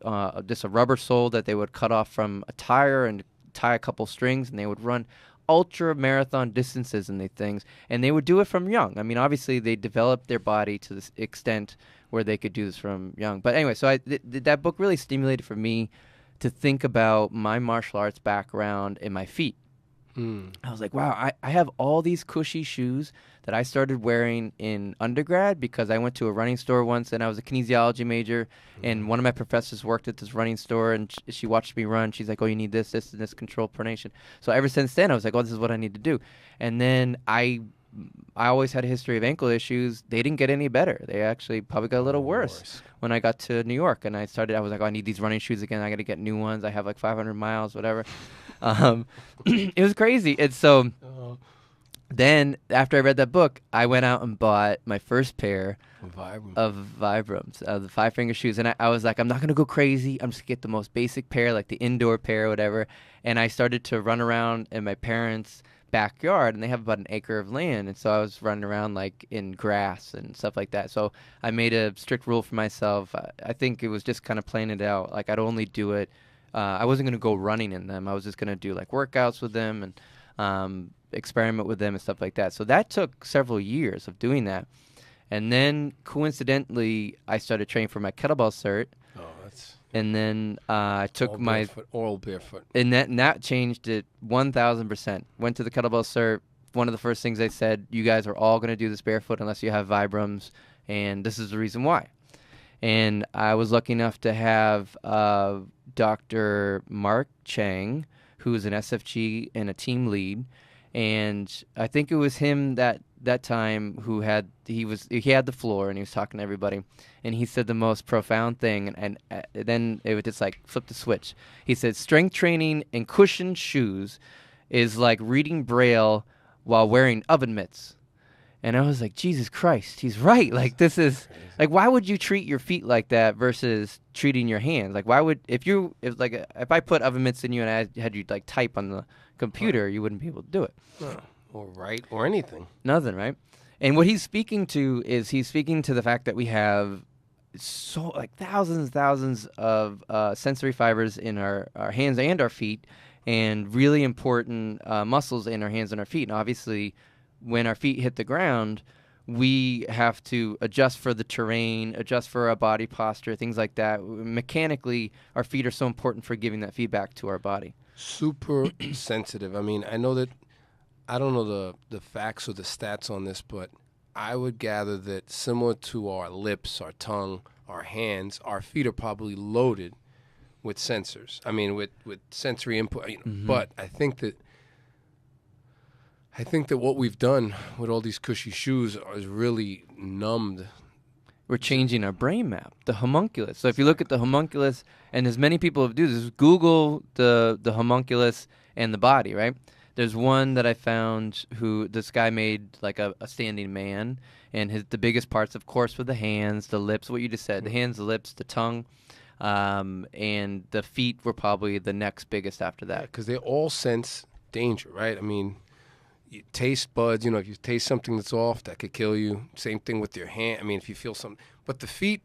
just a rubber sole that they would cut off from a tire and tie a couple strings, and they would run ultra marathon distances and things, and they would do it from young. I mean, obviously they developed their body to this extent where they could do this from young. But anyway, so that book really stimulated for me to think about my martial arts background and my feet. I was like, wow, I have all these cushy shoes that I started wearing in undergrad because I went to a running store once, and I was a kinesiology major, and one of my professors worked at this running store, and she watched me run. She's like, oh, you need this, and this control pronation. So ever since then, I was like, oh, this is what I need to do. And then I always had a history of ankle issues. They didn't get any better. They actually probably got a little worse when I got to New York. And I was like, oh, I need these running shoes again. I got to get new ones. I have like 500 miles, whatever. It was crazy. And so then after I read that book, I went out and bought my first pair of Vibrams, the 5-finger shoes. And I was like, I'm not going to go crazy. I'm just going to get the most basic pair, like the indoor pair or whatever. And I started to run around in my parents' backyard, and they have about an acre of land, and so I was running around like in grass and stuff like that. So I made a strict rule for myself. I think it was just kind of playing it out. Like I'd only do it. I wasn't going to go running in them. I was just going to do like workouts with them and experiment with them and stuff like that. So that took several years of doing that. And then coincidentally, I started training for my kettlebell cert. Oh, that's... And then I took oral barefoot. And that changed it 1,000%. Went to the kettlebell cert. One of the first things they said, you guys are all going to do this barefoot unless you have Vibrams, and this is the reason why. And I was lucky enough to have Dr. Mark Chang, who is an SFG and a team lead. And I think it was him that time who he had the floor and he was talking to everybody, and he said the most profound thing, and then it would just like flip the switch. He said strength training and cushioned shoes is like reading Braille while wearing oven mitts. And I was like, Jesus Christ, he's right. Like, this is like, why would you treat your feet like that versus treating your hands? Like, why would if I put oven mitts in you and I had you like type on the computer, you wouldn't be able to do it. No. Or write or anything. Nothing, right? And what he's speaking to is the fact that we have so like thousands of sensory fibers in our hands and our feet, and really important muscles in our hands and our feet. And obviously, when our feet hit the ground, we have to adjust for the terrain, adjust for our body posture, things like that. Mechanically, our feet are so important for giving that feedback to our body. Super sensitive. I mean, I know that, I don't know the facts or the stats on this, but I would gather that similar to our lips, our tongue, our hands, our feet are probably loaded with sensors. I mean, with sensory input. But I think that what we've done with all these cushy shoes is really numbed. We're changing our brain map, the homunculus. So if you look at the homunculus, and as many people have do this, Google the homunculus and the body, right? There's one that I found this guy made like a standing man, and the biggest parts, of course, were the hands, the lips, what you just said, the hands, the lips, the tongue, and the feet were probably the next biggest after that. Because they all sense danger, right? I mean, taste buds, if you taste something that's off, that could kill you. Same thing with your hand. I mean, if you feel something. But the feet,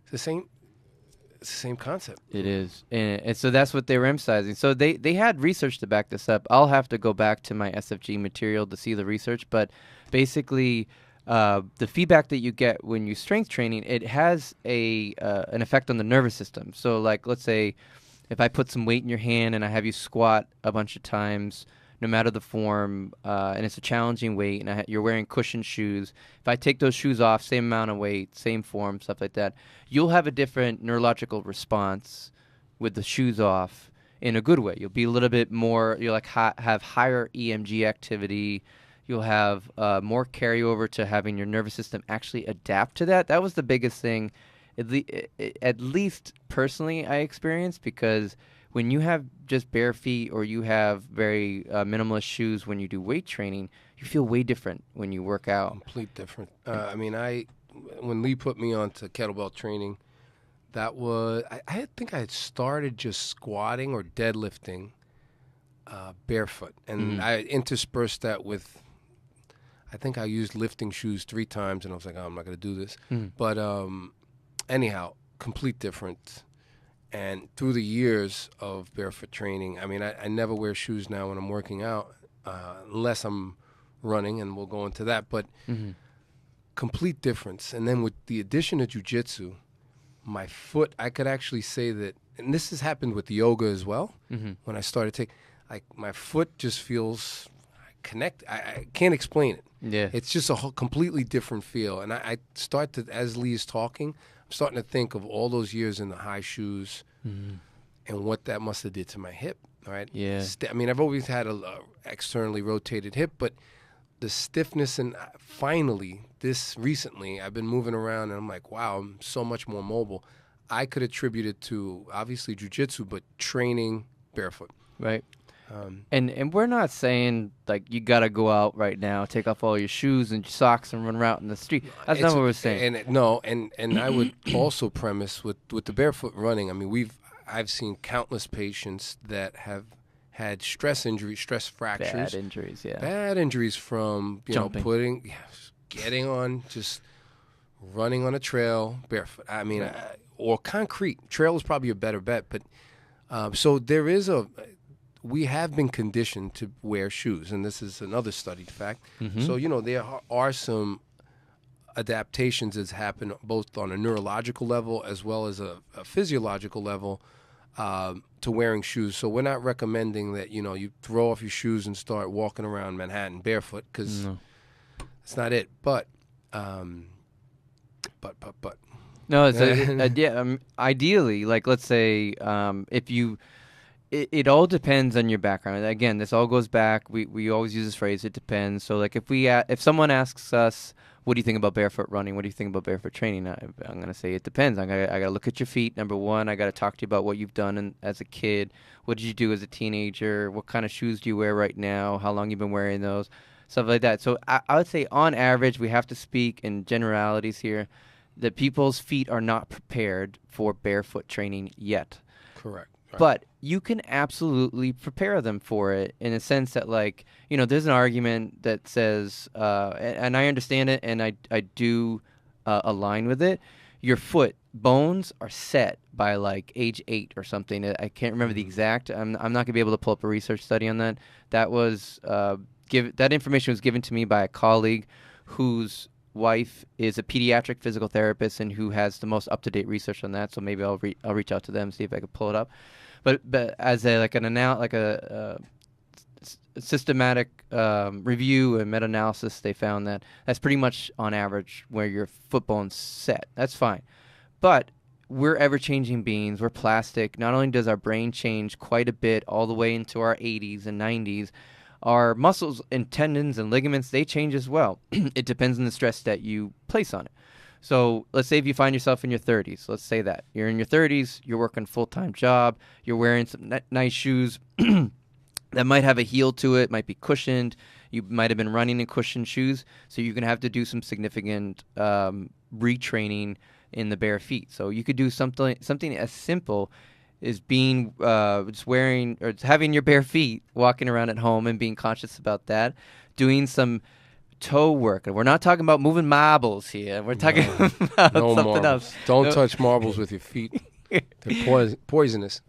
it's the same concept. It is. And so that's what they were emphasizing. So they had research to back this up. I'll have to go back to my SFG material to see the research. But basically, the feedback that you get when you strength training, it has an effect on the nervous system. So, like, let's say if I put some weight in your hand and I have you squat a bunch of times, no matter the form, and it's a challenging weight, and you're wearing cushioned shoes. If I take those shoes off, same amount of weight, same form, stuff like that, you'll have a different neurological response with the shoes off in a good way. You'll be a little bit more, you'll like have higher EMG activity. You'll have more carryover to having your nervous system actually adapt to that. That was the biggest thing, at least personally, I experienced, because when you have just bare feet or you have very minimalist shoes when you do weight training, you feel way different when you work out. Complete different. I mean, when Lee put me on to kettlebell training, that was, I think I had started just squatting or deadlifting barefoot. And I interspersed that with, I think I used lifting shoes 3 times, and I was like, oh, I'm not going to do this. But anyhow, complete difference. And through the years of barefoot training, I mean, I never wear shoes now when I'm working out, unless I'm running, and we'll go into that. But complete difference. And then with the addition of jiu-jitsu, my foot, I could actually say that, and this has happened with yoga as well, when I started taking, like, my foot just feels connected. I can't explain it. Yeah. It's just a whole completely different feel. And I start to, as Lee is talking, I'm starting to think of all those years in the high shoes and what that must have did to my hip, right? Yeah. I mean, I've always had a externally rotated hip, but the stiffness, and finally, recently, I've been moving around, and I'm like, wow, I'm so much more mobile. I could attribute it to, obviously, jiu-jitsu, but training barefoot. Right. And we're not saying, like, you got to go out right now, take off all your shoes and your socks and run around in the street. That's not what we're saying. And I would also premise with the barefoot running, I mean, I've seen countless patients that have had stress injuries, stress fractures. Bad injuries, yeah. Bad injuries from, Jumping. Getting on, just running on a trail barefoot. I mean, or concrete. Trail is probably a better bet. But so there is we have been conditioned to wear shoes, and this is another studied fact. So, there are some adaptations that's happened both on a neurological level as well as a physiological level to wearing shoes. So we're not recommending that, you throw off your shoes and start walking around Manhattan barefoot, because that's not it. But No, it's yeah. Ideally, like let's say if you, it all depends on your background. Again, this all goes back. We always use this phrase. It depends. So like if someone asks us, what do you think about barefoot running? What do you think about barefoot training? I'm gonna say it depends. I gotta look at your feet. Number one, I gotta talk to you about what you've done as a kid. What did you do as a teenager? What kind of shoes do you wear right now? How long you've been wearing those? Stuff like that. So I would say on average, we have to speak in generalities here, that people's feet are not prepared for barefoot training yet. Correct. Right. But you can absolutely prepare them for it in a sense that, like, there's an argument that says, and I understand it, and I do align with it. Your foot bones are set by like age 8 or something. I can't remember the exact. I'm not gonna be able to pull up a research study on that. That was that information was given to me by a colleague whose wife is a pediatric physical therapist and who has the most up-to-date research on that. So maybe I'll reach out to them, see if I can pull it up. But as a systematic review and meta-analysis, they found that that's pretty much on average where your foot bone's set. That's fine. But we're ever-changing beings. We're plastic. Not only does our brain change quite a bit all the way into our 80s and 90s, our muscles and tendons and ligaments, they change as well. It depends on the stress that you place on it. So let's say if you find yourself in your 30s, let's say that. You're in your 30s, you're working a full-time job, you're wearing some nice shoes that might have a heel to it, might be cushioned, you might have been running in cushioned shoes, so you're going to have to do some significant retraining in the bare feet. So you could do something as simple is being just wearing or having your bare feet, walking around at home and being conscious about that, doing some toe work. And we're not talking about moving marbles here. We're talking about no something marbles. else. Don't touch marbles with your feet. They're poisonous.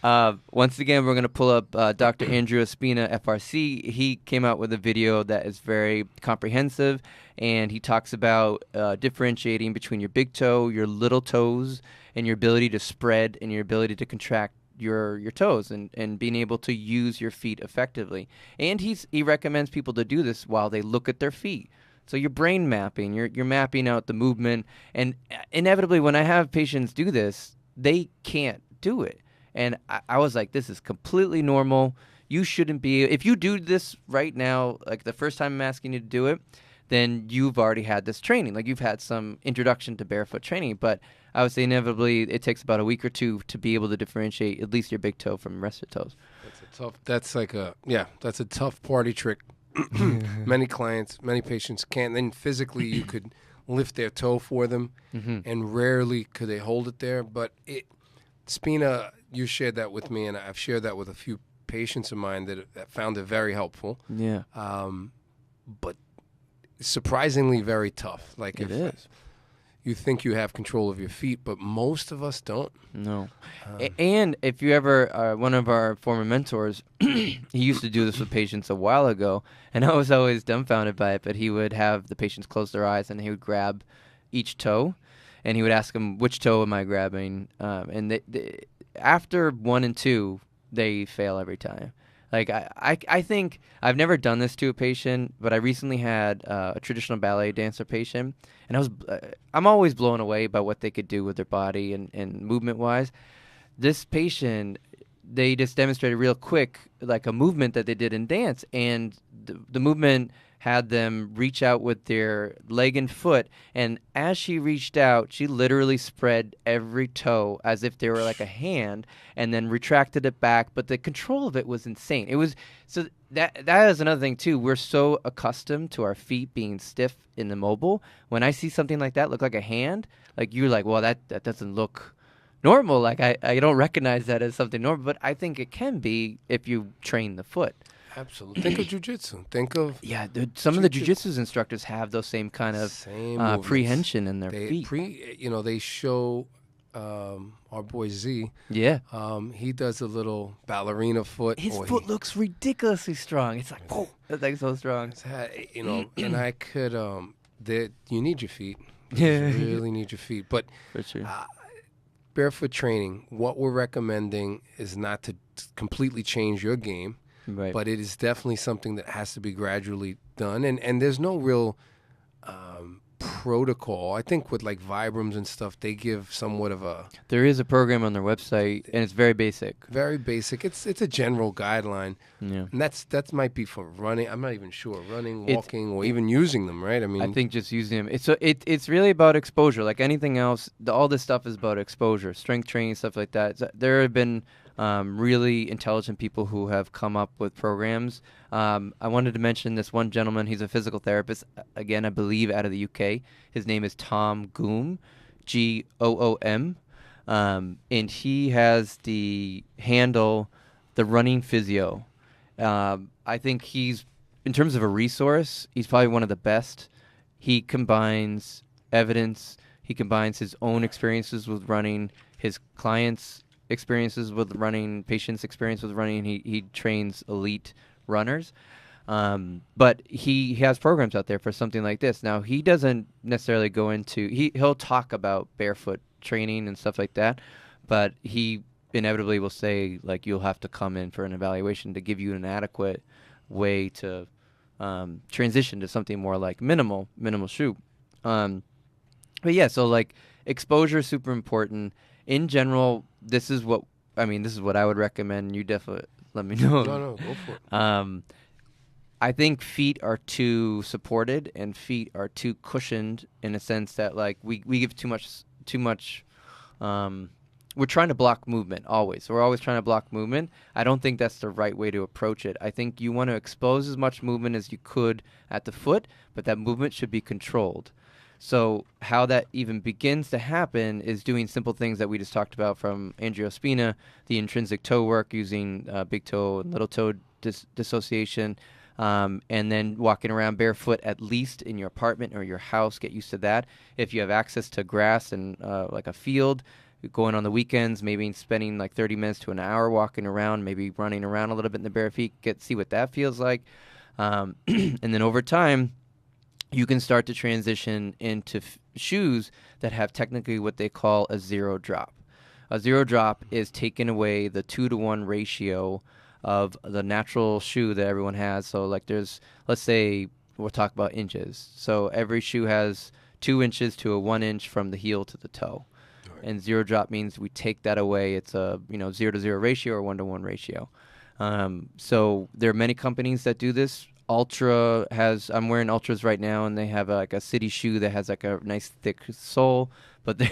Once again, we're going to pull up Dr. Andrew Espina, FRC. He came out with a video that is very comprehensive, and he talks about differentiating between your big toe, your little toes, and your ability to spread and your ability to contract your toes and being able to use your feet effectively. And he recommends people to do this while they look at their feet. So you're brain mapping, you're mapping out the movement, and inevitably when I have patients do this, they can't do it. And I was like, this is completely normal. You shouldn't be. If you do this right now, like the first time I'm asking you to do it, then you've already had this training. Like you've had some introduction to barefoot training. But I would say inevitably it takes about a week or two to be able to differentiate at least your big toe from the rest of the toes. That's a tough party trick. Many clients, many patients can't. Then physically you could lift their toe for them, and rarely could they hold it there. But Spina, you shared that with me, and I've shared that with a few patients of mine that found it very helpful. Yeah. But surprisingly very tough. Like it is. You think you have control of your feet, but most of us don't. No. And if you ever, one of our former mentors, he used to do this with patients a while ago, and I was always dumbfounded by it, but he would have the patients close their eyes, and he would grab each toe, and he would ask them, which toe am I grabbing? And after 1 and 2, they fail every time. Like, I think, I've never done this to a patient, but I recently had a traditional ballet dancer patient, and I'm always blown away by what they could do with their body and movement-wise. This patient, they just demonstrated real quick, like a movement that they did in dance, and the movement had them reach out with their leg and foot, and as she reached out, she literally spread every toe as if they were like a hand, and then retracted it back, but the control of it was insane. It was, so that is another thing too. We're so accustomed to our feet being stiff and immobile. When I see something like that look like a hand, like you're like, well, that doesn't look normal. Like I don't recognize that as something normal, but I think it can be if you train the foot. Absolutely. Think of jiu-jitsu. Think of some of the jiu-jitsu instructors have those same kind of prehension in their feet. They show our boy Z. Yeah. He does a little ballerina foot. His foot looks ridiculously strong. It's like, oh, that thing's so strong. And I could, you need your feet. You really need your feet. But for sure. Barefoot training, what we're recommending is not to completely change your game. Right. But it is definitely something that has to be gradually done, and there's no real protocol. I think with like Vibrams and stuff, they give somewhat of a There is a program on their website, and it's very basic. very basic. It's a general guideline, Yeah. and that might be for running. I'm not even sure running, walking, or even using them. Right? I mean, I think just using them. It's really about exposure. Like anything else, all this stuff is about exposure, strength training, stuff like that. There have been really intelligent people who have come up with programs. I wanted to mention this one gentleman. He's a physical therapist. Again, I believe out of the UK. His name is Tom Goom, Goom, and he has the handle, the running physio. I think in terms of a resource, he's probably one of the best. He combines evidence. He combines his own experiences with running, his clients' experiences with running, patients' experience with running. He trains elite runners. But he has programs out there for something like this. Now, he doesn't necessarily go into, he'll talk about barefoot training and stuff like that, but he inevitably will say, like, you'll have to come in for an evaluation to give you an adequate way to transition to something more like minimal shoe. But yeah, so like exposure is super important. In general, this is what I would recommend. You definitely let me know. no, go for it. I think feet are too supported and feet are too cushioned in a sense that like we give too much we're trying to block movement always. We're always trying to block movement. I don't think that's the right way to approach it. I think you want to expose as much movement as you could at the foot, but that movement should be controlled. So how that even begins to happen is doing simple things that we just talked about from Andrea Ospina, the intrinsic toe work using big toe and little toe dissociation, and then walking around barefoot at least in your apartment or your house. Get used to that. If you have access to grass and like a field, going on the weekends, maybe spending like 30 minutes to an hour walking around, maybe running around a little bit in the bare feet, see what that feels like. And then over time, you can start to transition into shoes that have technically what they call a zero drop. A zero drop is taking away the 2-to-1 ratio of the natural shoe that everyone has. So like let's say we'll talk about inches. So every shoe has 2 inches to a 1 inch from the heel to the toe. And zero drop means we take that away. It's a 0-to-0 ratio or 1-to-1 ratio. So there are many companies that do this. I'm wearing Ultras right now, and they have like a city shoe that has like a nice thick sole. But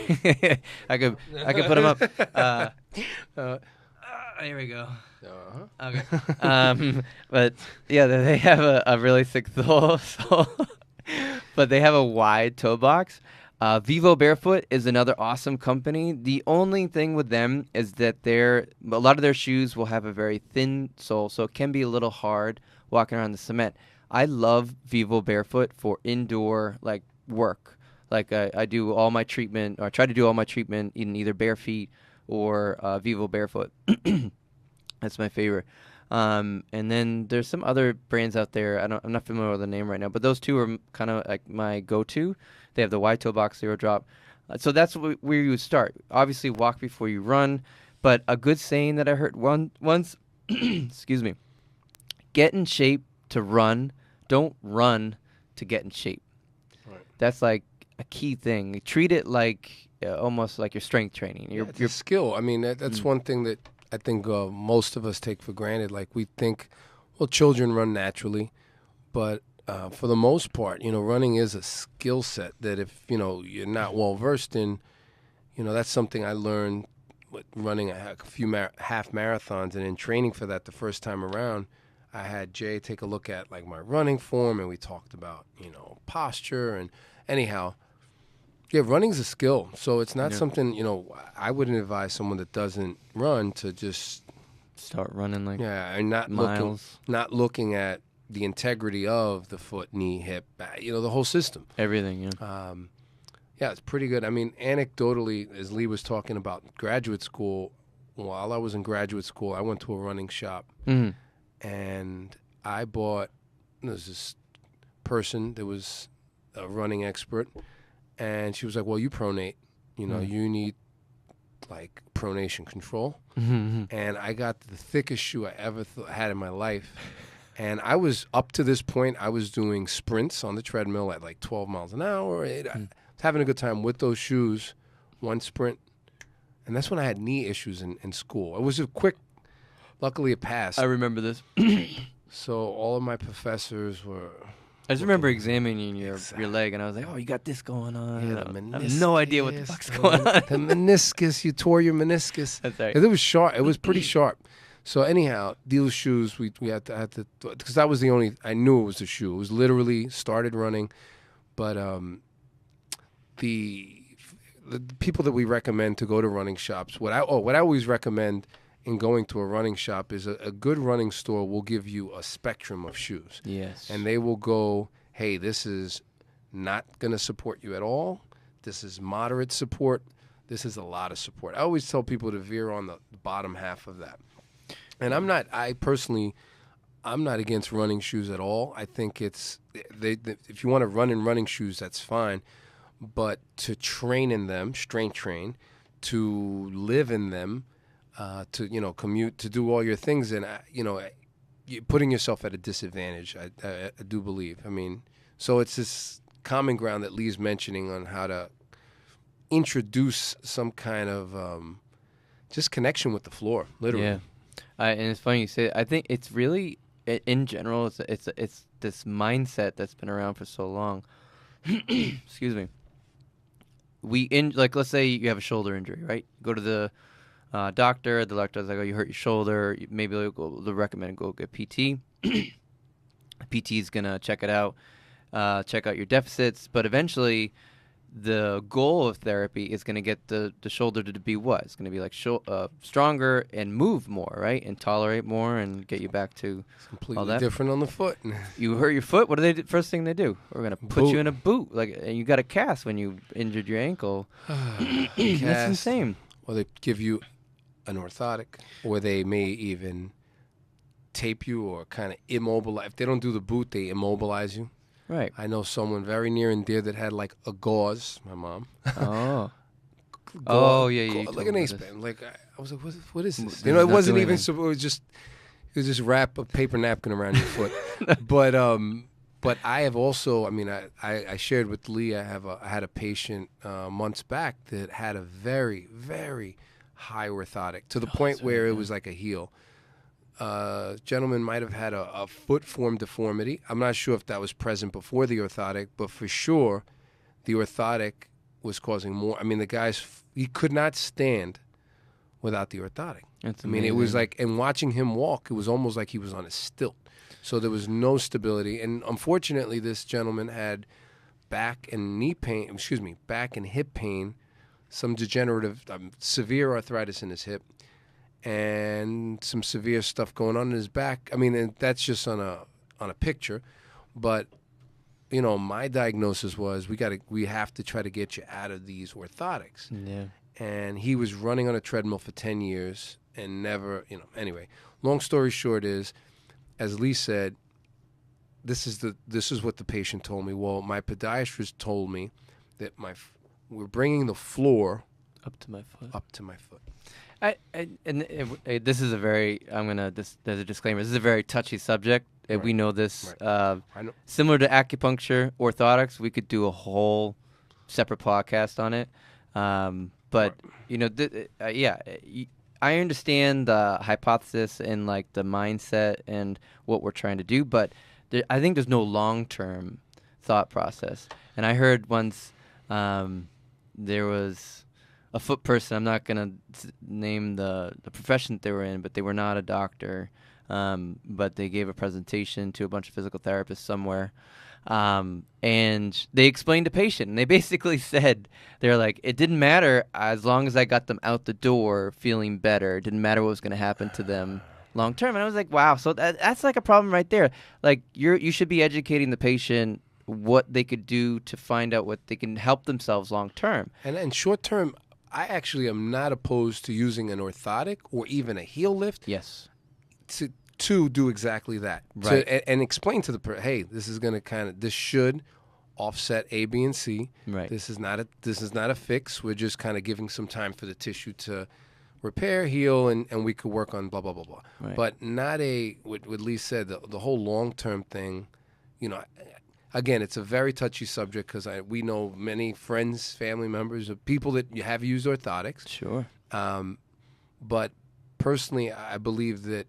I could put them up. Here we go. Okay. But yeah, they have a really thick sole. But they have a wide toe box. Vivo Barefoot is another awesome company. The only thing with them is that a lot of their shoes will have a very thin sole, so it can be a little hard walking around the cement. I love Vivo Barefoot for indoor like work. Like I do all my treatment, or I try to do all my treatment in either bare feet or Vivo Barefoot. That's my favorite. And then there's some other brands out there. I'm not familiar with the name right now, but those two are kind of like my go-to. They have the wide toe box, zero drop. So that's where you would start. Obviously, walk before you run. But a good saying that I heard once, excuse me, get in shape to run. Don't run to get in shape. Right. That's like a key thing. Treat it like almost like your strength training. It's a skill. I mean, that's one thing that I think most of us take for granted. Like we think, well, children run naturally, but for the most part, running is a skill set that if, you're not well versed in, that's something I learned with running a few half marathons, and in training for that the first time around, I had Jay take a look at like my running form, and we talked about, posture, and anyhow, yeah, running's a skill. So it's not something, I wouldn't advise someone that doesn't run to just start running like and not looking at the integrity of the foot, knee, hip, the whole system. Everything, yeah, it's pretty good. I mean, anecdotally, as Lee was talking about graduate school, while I was in graduate school, I went to a running shop, and I bought, there's this person that was a running expert, and she was like, well, you pronate, you need like pronation control. And I got the thickest shoe I ever had in my life. And I was, up to this point, I was doing sprints on the treadmill at like 12 miles an hour. I was having a good time with those shoes, one sprint. And that's when I had knee issues in school. It was a quick, luckily it passed. I remember this. So all of my professors were... I just remember examining your leg, and I was like, "Oh, you got this going on." Yeah, I have no idea what the fuck's going on. The meniscus, you tore your meniscus. That's right. And it was sharp. It was pretty sharp. So anyhow, these shoes, we had to, because that was the only, I knew it was the shoe. It was literally started running, but the people that we recommend to go to running shops, what I always recommend in going to a running shop is a good running store will give you a spectrum of shoes. Yes. And they will go, hey, this is not going to support you at all. This is moderate support. This is a lot of support. I always tell people to veer on the bottom half of that. And I'm not against running shoes at all. I think it's, if you want to run in running shoes, that's fine. But to train in them, strength train, to live in them, to commute, to do all your things, and you're putting yourself at a disadvantage. I do believe. I mean, so it's this common ground that Lee's mentioning on how to introduce some kind of just connection with the floor, literally. Yeah, and it's funny you say it. I think it's really, in general, it's this mindset that's been around for so long. Excuse me. Let's say you have a shoulder injury, right? Go to the doctor. The doctor's like, "Oh, you hurt your shoulder. Maybe they'll recommend go get PT." PT is gonna check it out, check out your deficits, but eventually, the goal of therapy is gonna get the shoulder to be what? It's gonna be like stronger and move more, right? And tolerate more and get you back to It's completely all that. different on the foot. You hurt your foot. What do they do? First thing they do? We're gonna put you in a boot. And you got a cast when you injured your ankle. That's insane. Or they give you an orthotic, or they may even tape you or kind of immobilize. If they don't do the boot, they immobilize you. Right. I know someone very near and dear that had like a gauze. My mom. Oh. Yeah. Like an ace band. Like I was like, what is this? This It is wasn't not even. doing So it was just wrap a paper napkin around your foot. But I have also. I mean, I shared with Lee. I had a patient months back that had a very, very high orthotic to the point where it was like a heel. Gentleman might have had a foot form deformity. I'm not sure if that was present before the orthotic, but for sure, the orthotic was causing more. I mean, he could not stand without the orthotic. That's I mean, it was like, and watching him walk, it was almost like he was on a stilt. So there was no stability. And unfortunately, this gentleman had back and hip pain, some degenerative, severe arthritis in his hip, and some severe stuff going on in his back. I mean, and that's just on a picture, but my diagnosis was we have to try to get you out of these orthotics. Yeah. And he was running on a treadmill for 10 years and never, anyway. Long story short is, as Lee said, this is what the patient told me. Well, my podiatrist told me that we're bringing the floor Up to my foot. This is a very, there's a disclaimer. This is a very touchy subject. Right. We know this. Right. I know. Similar to acupuncture, orthotics, we could do a whole separate podcast on it. But, right. I understand the hypothesis and like the mindset and what we're trying to do, but I think there's no long-term thought process. And I heard once there was a foot person. I'm not going to name the profession that they were in, but they were not a doctor. But they gave a presentation to a bunch of physical therapists somewhere. And they explained to patient, and they basically said, they're like, it didn't matter as long as I got them out the door feeling better. It didn't matter what was going to happen to them long term. And I was like, wow, so that's like a problem right there. Like you should be educating the patient what they could do to find out what they can help themselves long term. And short term, I actually am not opposed to using an orthotic or even a heel lift. Yes. To do exactly that. Right. And explain to the hey, this is going to this should offset A, B, and C. Right. This is not a fix. We're just kind of giving some time for the tissue to repair, heal, and we could work on blah, blah, blah, blah. Right. But not what Lee said, the whole long-term thing, you know, again, it's a very touchy subject because we know many friends, family members, of people that you have used orthotics. Sure. But personally, I believe that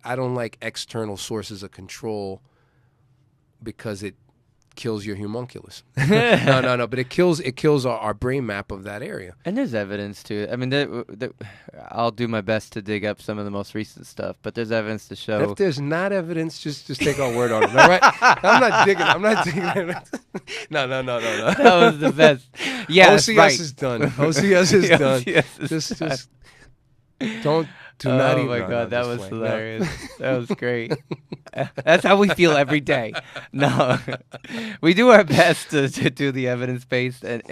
I don't like external sources of control because it kills your homunculus. No. But it kills our brain map of that area. And there's evidence to it. I mean, I'll do my best to dig up some of the most recent stuff, but there's evidence to show. If there's not evidence, just take our word on it. All right? I'm not digging. No. That was the best. Yeah, OCS is done. OCS is done. OCS is Just do not even. Oh my no, God, that was no. hilarious. That was great. That's how we feel every day. No, we do our best to do the evidence based, and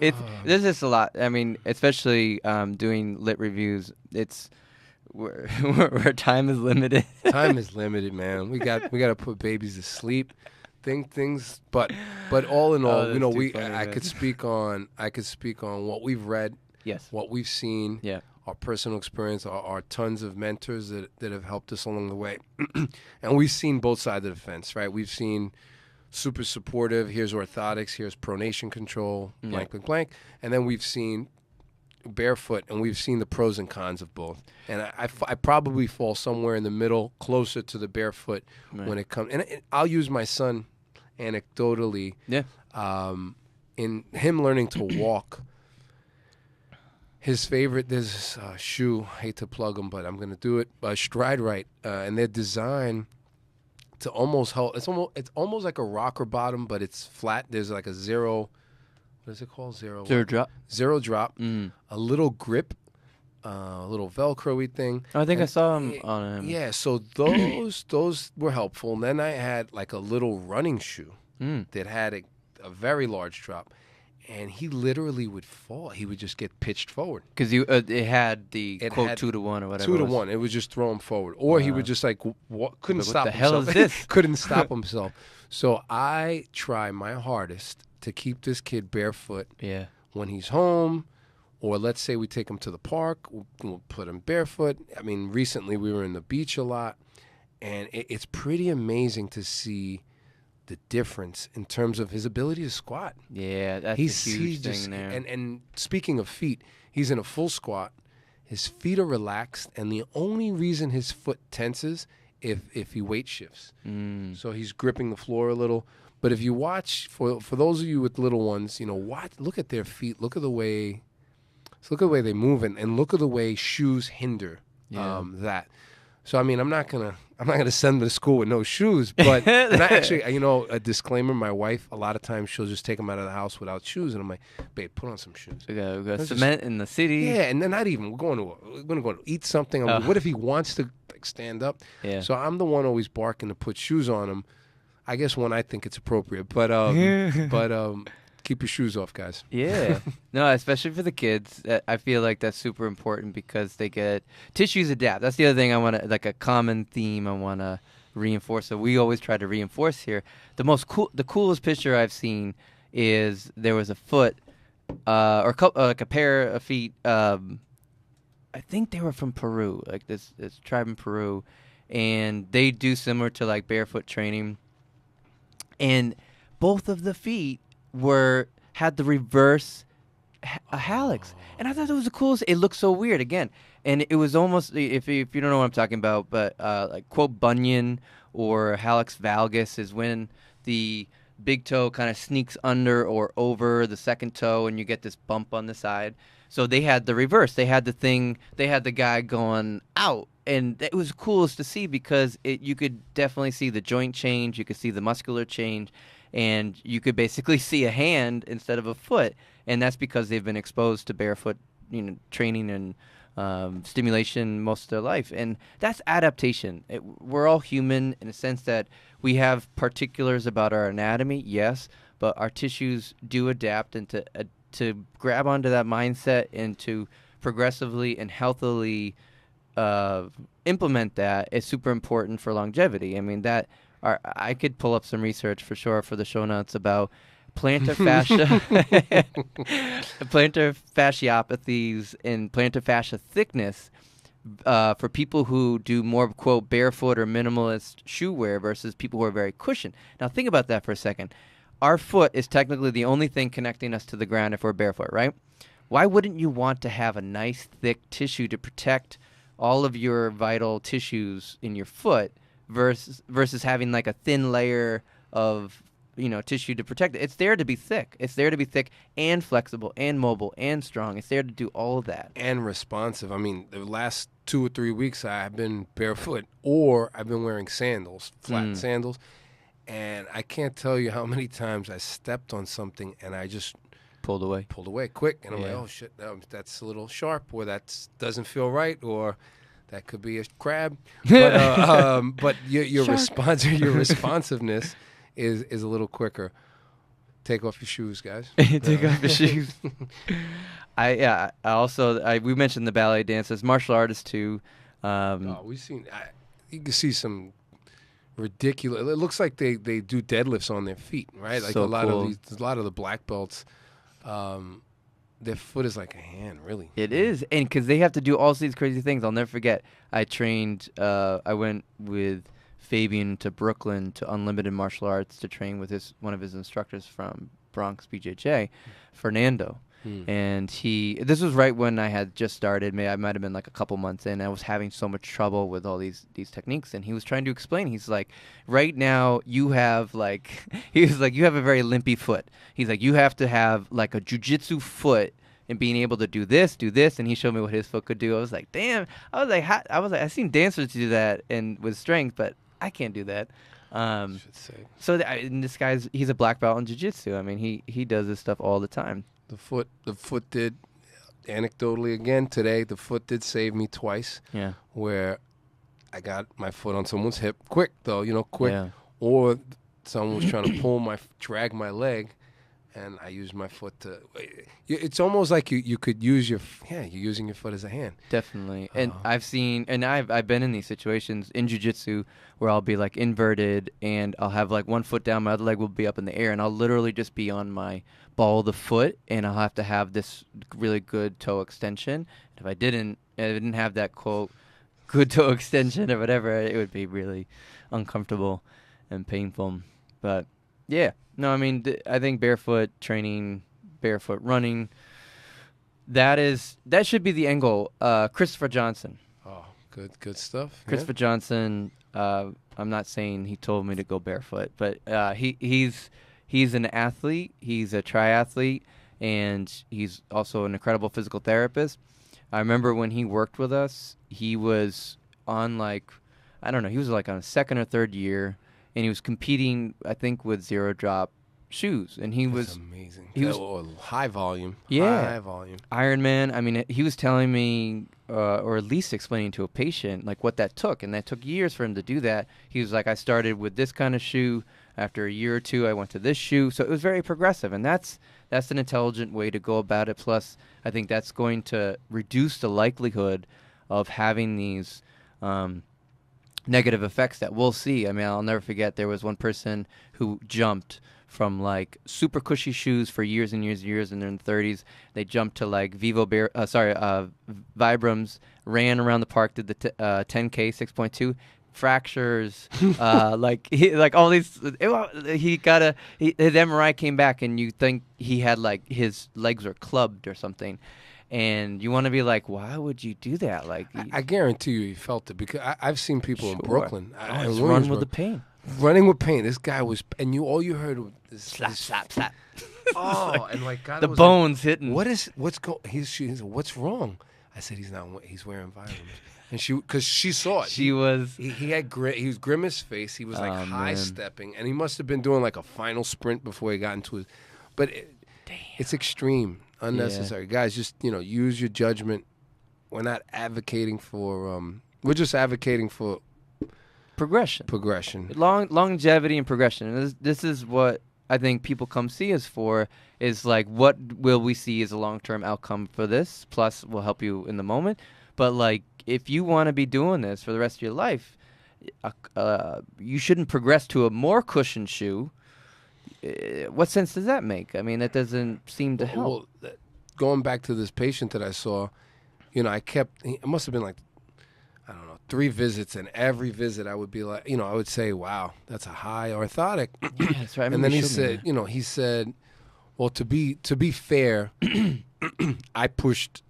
it's there's just a lot. I mean, especially doing lit reviews. It's where time is limited. Time is limited, man. We got to put babies to sleep. Things, but all in all, you know, I could speak on what we've read, yes, what we've seen, yeah, our personal experience, our tons of mentors that have helped us along the way, and we've seen both sides of the fence, right? We've seen super supportive. Here's orthotics. Here's pronation control. Blank, blank, blank, and then we've seen barefoot, and we've seen the pros and cons of both. And I probably fall somewhere in the middle, closer to the barefoot when it comes. And I'll use my son anecdotally. Yeah. In him learning to walk, his favorite, there's a shoe, I hate to plug them, but I'm going to do it, Stride Right. And they're designed to almost hold, it's almost like a rocker bottom, but it's flat. There's like a zero, what is it called? Zero drop. Zero drop. A little grip, a little Velcro-y thing. Oh, I think I saw him on him. Yeah, so those were helpful. And then I had like a little running shoe that had a very large drop. And he literally would fall. He would just get pitched forward. Because it had the quote 2 to 1 or whatever. 2 to 1. It would just throw him forward. Or he would just like, couldn't stop himself. What the hell is this? Couldn't stop himself. So I try my hardest to keep this kid barefoot when he's home. Or let's say we take him to the park. We'll put him barefoot. I mean, recently we were in the beach a lot. And it's pretty amazing to see the difference in terms of his ability to squat. Yeah, that's a huge thing there. And speaking of feet, he's in a full squat. His feet are relaxed, and the only reason his foot tenses if he weight shifts. So he's gripping the floor a little. But if you watch, for those of you with little ones, you know, look at their feet. Look at the way they move, and look at the way shoes hinder that. So I mean, I'm not gonna send them to school with no shoes, but and I actually, you know, a disclaimer: my wife, a lot of times she'll just take them out of the house without shoes, and I'm like, babe, put on some shoes. We got cement in the city. Yeah, and then not even we're gonna go to eat something. I'm like, what if he wants to like stand up? Yeah. So I'm the one always barking to put shoes on him. I guess when I think it's appropriate, but keep your shoes off, guys. Yeah. No, especially for the kids. I feel like that's super important because they get tissues adapt. That's the other thing I want to, like a common theme I want to reinforce. So we always try to reinforce here. The coolest picture I've seen is there was a foot like a pair of feet. I think they were from Peru, like this tribe in Peru, and they do similar to like barefoot training. And both of the feet had the reverse hallux, and I thought it was the coolest. It looked so weird again, and it was almost, if you don't know what I'm talking about, but like quote bunion or hallux valgus is when the big toe kind of sneaks under or over the second toe, and you get this bump on the side. So they had the reverse. They had the guy going out, and it was coolest to see because you could definitely see the joint change. You could see the muscular change. And you could basically see a hand instead of a foot, and that's because they've been exposed to barefoot, you know, training and stimulation most of their life, and that's adaptation. We're all human in a sense that we have particulars about our anatomy, yes, but our tissues do adapt, and to grab onto that mindset and to progressively and healthily implement that is super important for longevity. I mean I could pull up some research for sure for the show notes about plantar fascia, plantar fasciopathies, and plantar fascia thickness for people who do more, quote, barefoot or minimalist shoe wear versus people who are very cushioned. Now, think about that for a second. Our foot is technically the only thing connecting us to the ground if we're barefoot, right? Why wouldn't you want to have a nice, thick tissue to protect all of your vital tissues in your foot versus having like a thin layer of tissue to protect it? It's there to be thick. It's there to be thick and flexible and mobile and strong. It's there to do all of that. And responsive. I mean, the last 2 or 3 weeks I've been barefoot or I've been wearing sandals, flat sandals. And I can't tell you how many times I stepped on something and I just pulled away quick. And I'm like, oh, shit, that's a little sharp, or that doesn't feel right, or that could be a crab. But your responsiveness is a little quicker. Take off your shoes, guys. Take off your shoes. We mentioned the ballet dancers, martial artists too. We've seen. You can see some ridiculous. It looks like they do deadlifts on their feet, right? Like so a lot cool. of a lot of the black belts. Their foot is like a hand, really. It is, and because they have to do all these crazy things. I'll never forget. I trained. I went with Fabian to Brooklyn to Unlimited Martial Arts to train with one of his instructors from Bronx, BJJ, Fernando. And this was right when I had just started. I might have been like a couple months in. I was having so much trouble with all these techniques, and he was trying to explain. He's like, right now you have like, he was like, you have a very limpy foot. He's like, you have to have like a jiu-jitsu foot and being able to do this, and he showed me what his foot could do. I was like, damn. I was like, I've seen dancers do that and with strength, but I can't do that. And this he's a black belt in jiu-jitsu. I mean, he does this stuff all the time. The foot did, anecdotally again today, the foot did save me twice. Yeah. Where I got my foot on someone's hip, quick though, quick. Yeah. Or someone was trying to drag my leg, and I used my foot to. It's almost like you could use you're using your foot as a hand. Definitely. And I've been in these situations in jiu-jitsu where I'll be like inverted and I'll have like one foot down, my other leg will be up in the air, and I'll literally just be on my ball of the foot, and I'll have to have this really good toe extension. And if I didn't have that, quote, good toe extension or whatever, it would be really uncomfortable and painful. But yeah, no, I mean, I think barefoot training, barefoot running, that should be the end goal. Christopher Johnson. Oh, good stuff. Christopher Johnson. I'm not saying he told me to go barefoot, but he's an athlete. He's a triathlete, and he's also an incredible physical therapist. I remember when he worked with us, he was on he was like on a second or third year, and he was competing, I think, with zero drop shoes, and That's amazing. He was high volume. Yeah, high volume. Ironman. I mean, he was telling me, or at least explaining to a patient, like what that took, and that took years for him to do that. He was like, I started with this kind of shoe. After a year or two, I went to this shoe. So it was very progressive, and that's an intelligent way to go about it. Plus, I think that's going to reduce the likelihood of having these negative effects that we'll see. I mean, I'll never forget there was one person who jumped from like super cushy shoes for years and years and years in their 30s. They jumped to like Vibrams, ran around the park, did the 10K 6.2. Fractures, like all these. His MRI came back, and you think he had like his legs were clubbed or something, and you want to be like, why would you do that? Like, I guarantee you, he felt it because I've seen people in Brooklyn. Run with the pain. Running with pain. This guy was, and all you heard was slap, slap, slap. Oh, and like God, the bones like, hitting. She's what's wrong? I said he's wearing Vibrams. And because she saw it. He was grimace face. He was like high stepping, and he must have been doing like a final sprint before he got into his. But it's extreme, unnecessary. Yeah. Guys, just use your judgment. We're not advocating for. We're just advocating for progression, longevity, and progression. And this is what I think people come see us for. Is like, what will we see as a long-term outcome for this? Plus, we'll help you in the moment. But like, if you want to be doing this for the rest of your life, you shouldn't progress to a more cushioned shoe. what sense does that make? I mean, that doesn't seem to help. Well, going back to this patient that I saw, I kept. It must have been like, I don't know, 3 visits, and every visit I would be like, I would say, "Wow, that's a high orthotic." Yeah, that's right. I And then remember he you showed me said, that. he said, "Well, to be fair, I pushed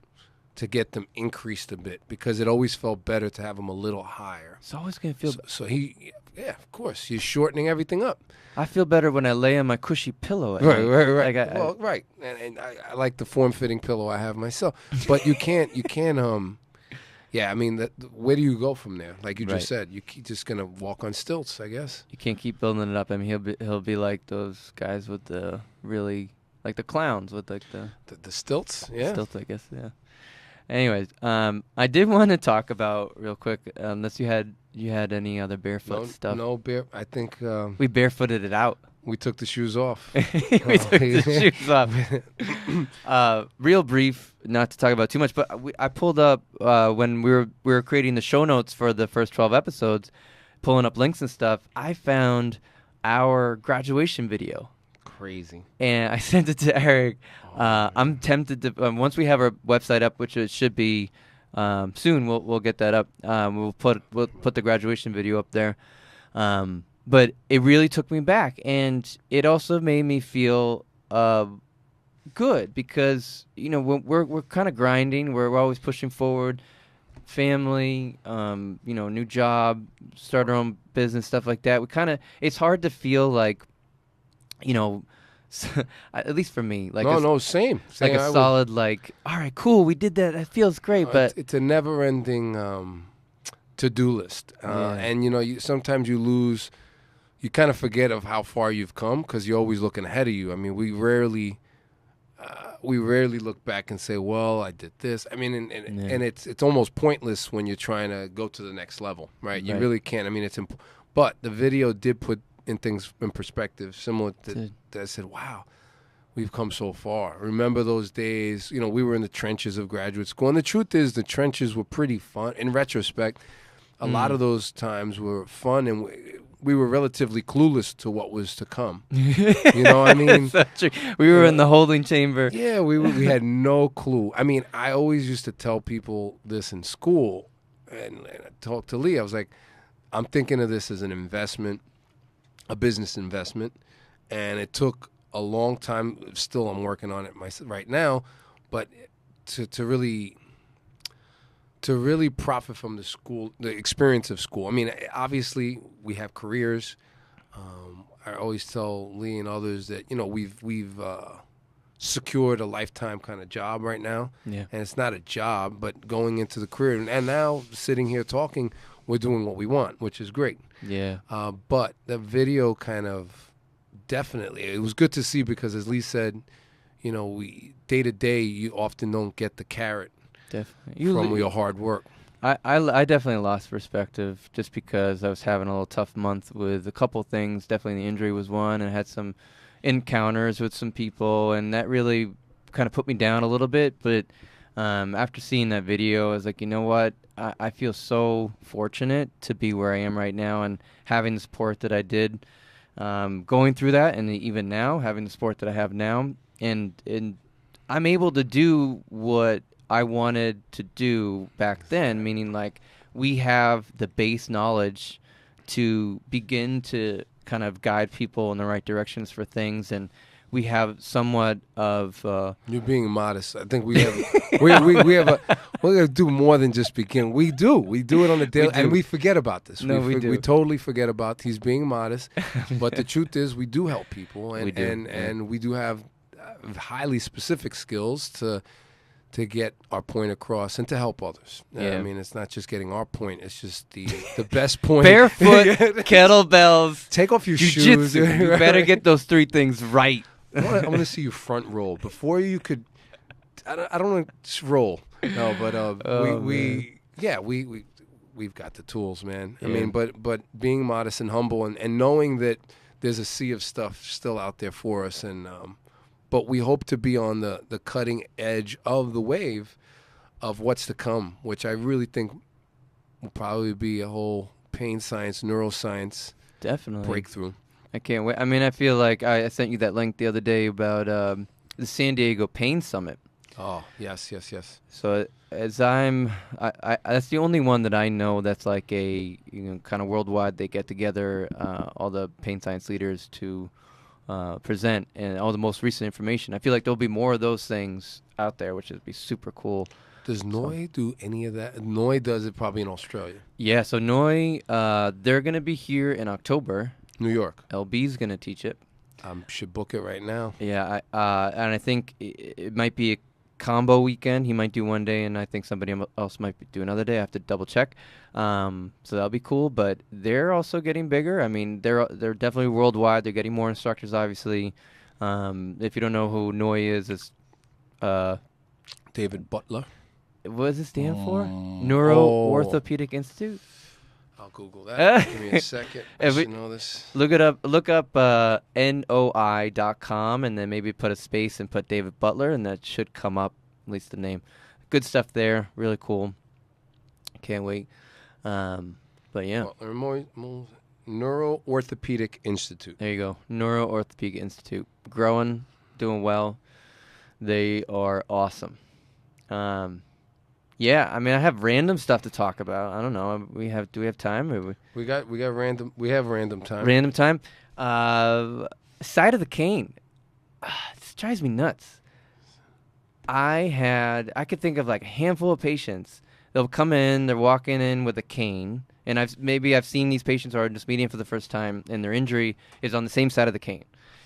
to get them increased a bit because it always felt better to have them a little higher." It's always gonna feel. So he, yeah, of course, you're shortening everything up. I feel better when I lay on my cushy pillow at Right, night. right. Like Well, right, and I like the form-fitting pillow I have myself. But you can't. Yeah, I mean, where do you go from there? Like you Right. just said, you're just gonna walk on stilts, I guess. you can't keep building it up. I mean, he'll be like those guys with the really like the clowns with like The stilts, yeah. stilts, I guess. Yeah. Anyways, I did want to talk about real quick, unless you had any other barefoot stuff. No bear. I think We barefooted it out. we took the shoes off. We took the shoes off. Real brief, not to talk about too much, but I pulled up when we were creating the show notes for the first 12 episodes, pulling up links and stuff. I found our graduation video. Crazy. And I sent it to Eric. I'm tempted to once we have our website up, which it should be soon. We'll get that up. We'll put the graduation video up there. But it really took me back, and it also made me feel good because when we're kind of grinding. We're always pushing forward. Family, new job, start our own business, stuff like that. It's hard to feel like, at least for me, like same. like a solid, like, all right, cool, we did that. That feels great, but it's a never-ending to-do list, Yeah. and sometimes you lose. You kind of forget of how far you've come because you're always looking ahead of you. I mean, we rarely look back and say, "Well, I did this." I mean, and it's almost pointless when you're trying to go to the next level, right? You Right. really can't. I mean, but the video did put things in perspective, similar to that. I said, "Wow, we've come so far." Remember those days? We were in the trenches of graduate school, and the truth is, the trenches were pretty fun. In retrospect, a lot of those times were fun, and we were relatively clueless to what was to come. You know what I mean? So true. We were in the holding chamber. Yeah, we had no clue. I mean, I always used to tell people this in school, and I talked to Lee. I was like, I'm thinking of this as an investment, a business investment, and it took a long time. Still, I'm working on it myself right now, but to really profit from the experience of school. I mean, obviously we have careers. I always tell Lee and others that we've secured a lifetime kind of job right now, Yeah. and it's not a job, but going into the career, and now sitting here talking, we're doing what we want, which is great. Yeah. But the video kind of definitely, it was good to see because, as Lee said, we day to day you often don't get the carrot. Definitely. From your hard work. I definitely lost perspective just because I was having a little tough month with a couple things. Definitely the injury was one, and I had some encounters with some people, and that really kind of put me down a little bit. But after seeing that video, I was like, you know what? I feel so fortunate to be where I am right now and having the support that I did going through that, and even now having the support that I have now, and I'm able to do what I wanted to do back then, meaning like we have the base knowledge to begin to kind of guide people in the right directions for things, and we have somewhat of You're being modest. I think we have we're gonna do more than just begin. We do it on a daily, and we forget about this. No, we do. We totally forget about he's being modest, but the truth is we do help people, and We do, and we do have highly specific skills to get our point across and to help others. Yeah. I mean, it's not just getting our point; it's just the best point. barefoot, kettlebells, Take off your shoes. jiu-jitsu. You better get those 3 things right. I want to see you front roll before you could. I don't want to roll. No, but we've got the tools, man. I Yeah. mean, but being modest and humble and knowing that there's a sea of stuff still out there for us, and but we hope to be on the cutting edge of the wave of what's to come, which I really think will probably be a whole pain science, neuroscience Definitely. breakthrough. I can't wait. I mean, I feel like I sent you that link the other day about the San Diego Pain Summit. Oh, yes, yes, yes. So as that's the only one that I know that's like a kind of worldwide. They get together all the pain science leaders to present and all the most recent information. I feel like there'll be more of those things out there, which would be super cool. Does Noi do any of that? Noi does it probably in Australia. Yeah, so Noi, they're gonna be here in October. New York. LB's gonna teach it. Should book it right now. Yeah, and I think it might be a combo weekend. He might do one day, and I think somebody else might do another day. I have to double check. So that'll be cool. But they're also getting bigger. I mean, they're definitely worldwide. They're getting more instructors, obviously. If you don't know who Noi is, it's David Butler. what does it stand for? Neuro Orthopedic Institute. I'll Google that. Give me a second. I should know this. Look it up. Look up NOI.com and then maybe put a space and put David Butler, and that should come up, at least the name. Good stuff there. Really cool. Can't wait. But yeah. Neuro Orthopedic Institute. There you go. Neuro Orthopedic Institute. Growing, doing well. They are awesome. Yeah, I mean, I have random stuff to talk about. I don't know. Do we have time? Or We have random time. Random time. Side of the cane. This drives me nuts. I could think of like a handful of patients. They'll come in, they're walking in with a cane, and I've seen these patients or just meeting for the first time, and their injury is on the same side of the cane.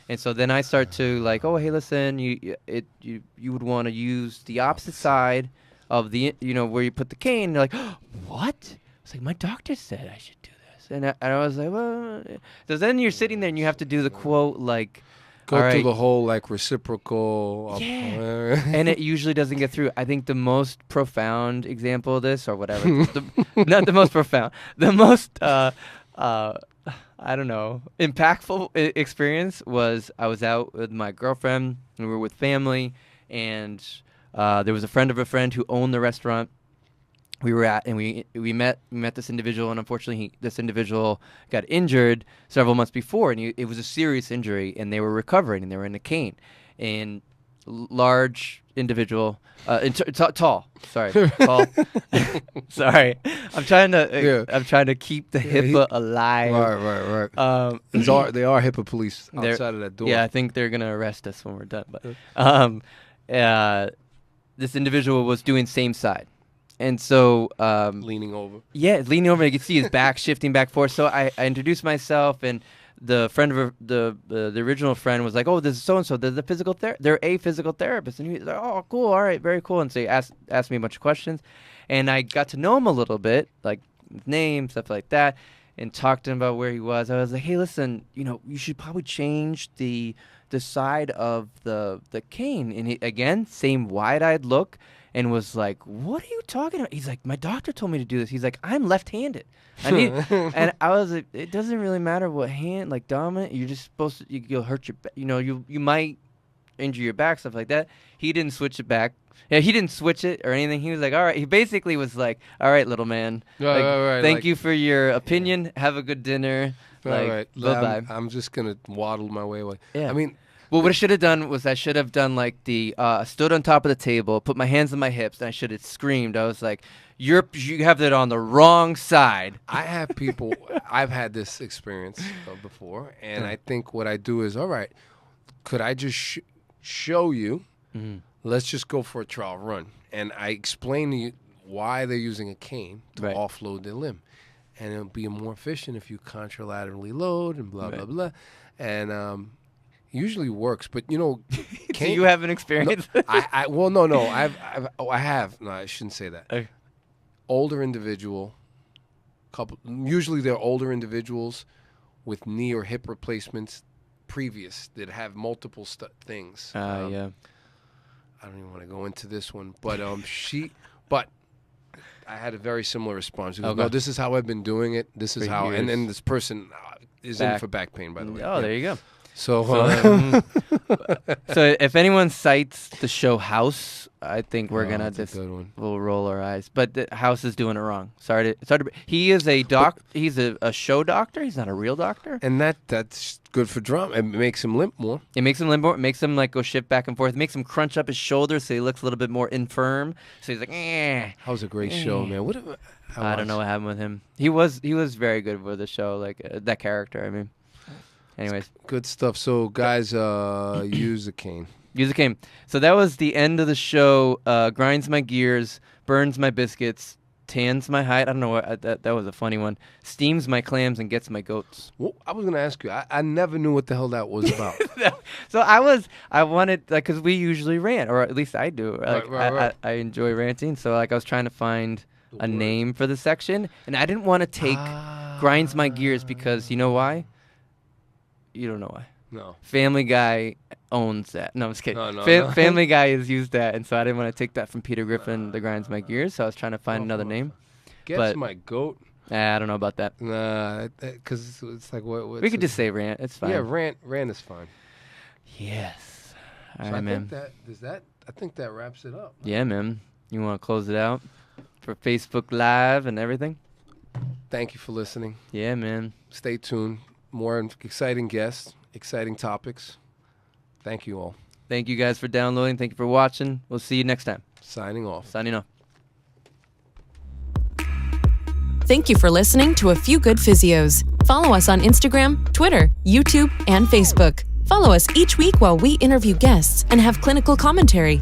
And so then I start to like, oh, hey, listen, you would want to use the opposite side of the, where you put the cane. And they're like, oh, what? It's like, my doctor said I should do this. And I was like, well. So then you're sitting there and you have to do the quote, like, go through the whole, like, reciprocal. Yeah. And it usually doesn't get through. I think the most profound example of this, or whatever, not the most profound, the most, I don't know, impactful experience was I was out with my girlfriend, and we were with family, and there was a friend of a friend who owned the restaurant we were at, and we met this individual, and unfortunately this individual got injured several months before, and it was a serious injury, and they were recovering, and they were in a cane, and large individual, tall. Sorry, tall. Sorry, I'm trying to keep the HIPAA alive. Right. They are HIPAA police outside of that door. Yeah, I think they're gonna arrest us when we're done. But this individual was doing same side. And so leaning over. Yeah, leaning over. You could see his back shifting back and forth. So I introduced myself, and the friend of the original friend was like, "Oh, this is so and so. They're a physical therapist." And he was like, "Oh, cool. All right, very cool." And so he asked me a bunch of questions, and I got to know him a little bit, like his name, stuff like that, and talked to him about where he was. I was like, "Hey, listen, you should probably change the side of the cane." And he, again, same wide-eyed look. And was like, "What are you talking about?" He's like, "My doctor told me to do this." He's like, "I'm left-handed." And I was like, "It doesn't really matter what hand, like dominant. You're just supposed to. You'll hurt your, you might injure your back, stuff like that." He didn't switch it back. Yeah, he didn't switch it or anything. He was like, "All right." He basically was like, "All right, little man. Thank you for your opinion. Have a good dinner. All right, bye bye." I'm just gonna waddle my way away. Yeah. I mean. Well, what I should have done was I should have done like stood on top of the table, put my hands on my hips, and I should have screamed. I was like, you have that on the wrong side." I have people, I've had this experience before, and I think what I do is, all right, could I just show you, let's just go for a trial run. And I explain to you why they're using a cane to offload their limb. And it'll be more efficient if you contralaterally load and blah, blah, blah. And, usually works, but do you have an experience? No, I have. No, I shouldn't say that. Okay. Older individual, usually they're older individuals with knee or hip replacements previous that have multiple things. Yeah. I don't even want to go into this one, but I had a very similar response. She goes, "No, this is how I've been doing it. This is how," and then this person is in for back pain, by the way. Oh, there you go. So, So if anyone cites the show House, I think we're gonna that's a good one. we'll roll our eyes. But the House is doing it wrong. Sorry to. He is a He's a show doctor. He's not a real doctor. And that's good for drama. It makes him limp more. It makes him limp more. It makes him like go shift back and forth. It makes him crunch up his shoulders so he looks a little bit more infirm. So he's like, eh. That was a great show, man. I don't know what happened with him. He was very good with the show, like that character. I mean, anyways, Good stuff. So, guys, use the cane. use a cane. So that was the end of the show. Grinds my gears, burns my biscuits, tans my hide. I don't know what that was a funny one. Steams my clams and gets my goats. Well, I was gonna ask you. I never knew what the hell that was about. So I wanted like because we usually rant, or at least I do. Like, Right. I enjoy ranting. So like I was trying to find a name for the section, and I didn't want to take grinds my gears because you know why? You don't know why. No. Family Guy owns that. No, I'm just kidding. No. Family Guy has used that, and so I didn't want to take that from Peter Griffin, the grinds my gears. So I was trying to find another name. Gets But- my goat. I don't know about that. Nah, because it's like what? We could just say rant. It's fine. Yeah, rant is fine. Yes. All So right, I man. think that wraps it up. Yeah, man. You want to close it out for Facebook Live and everything? Thank you for listening. Yeah, man. Stay tuned. More exciting guests, exciting topics. Thank you all. Thank you guys for downloading. Thank you for watching. We'll see you next time. Signing off. Signing off. Thank you for listening to A Few Good Physios. Follow us on Instagram, Twitter, YouTube, and Facebook. Follow us each week while we interview guests and have clinical commentary.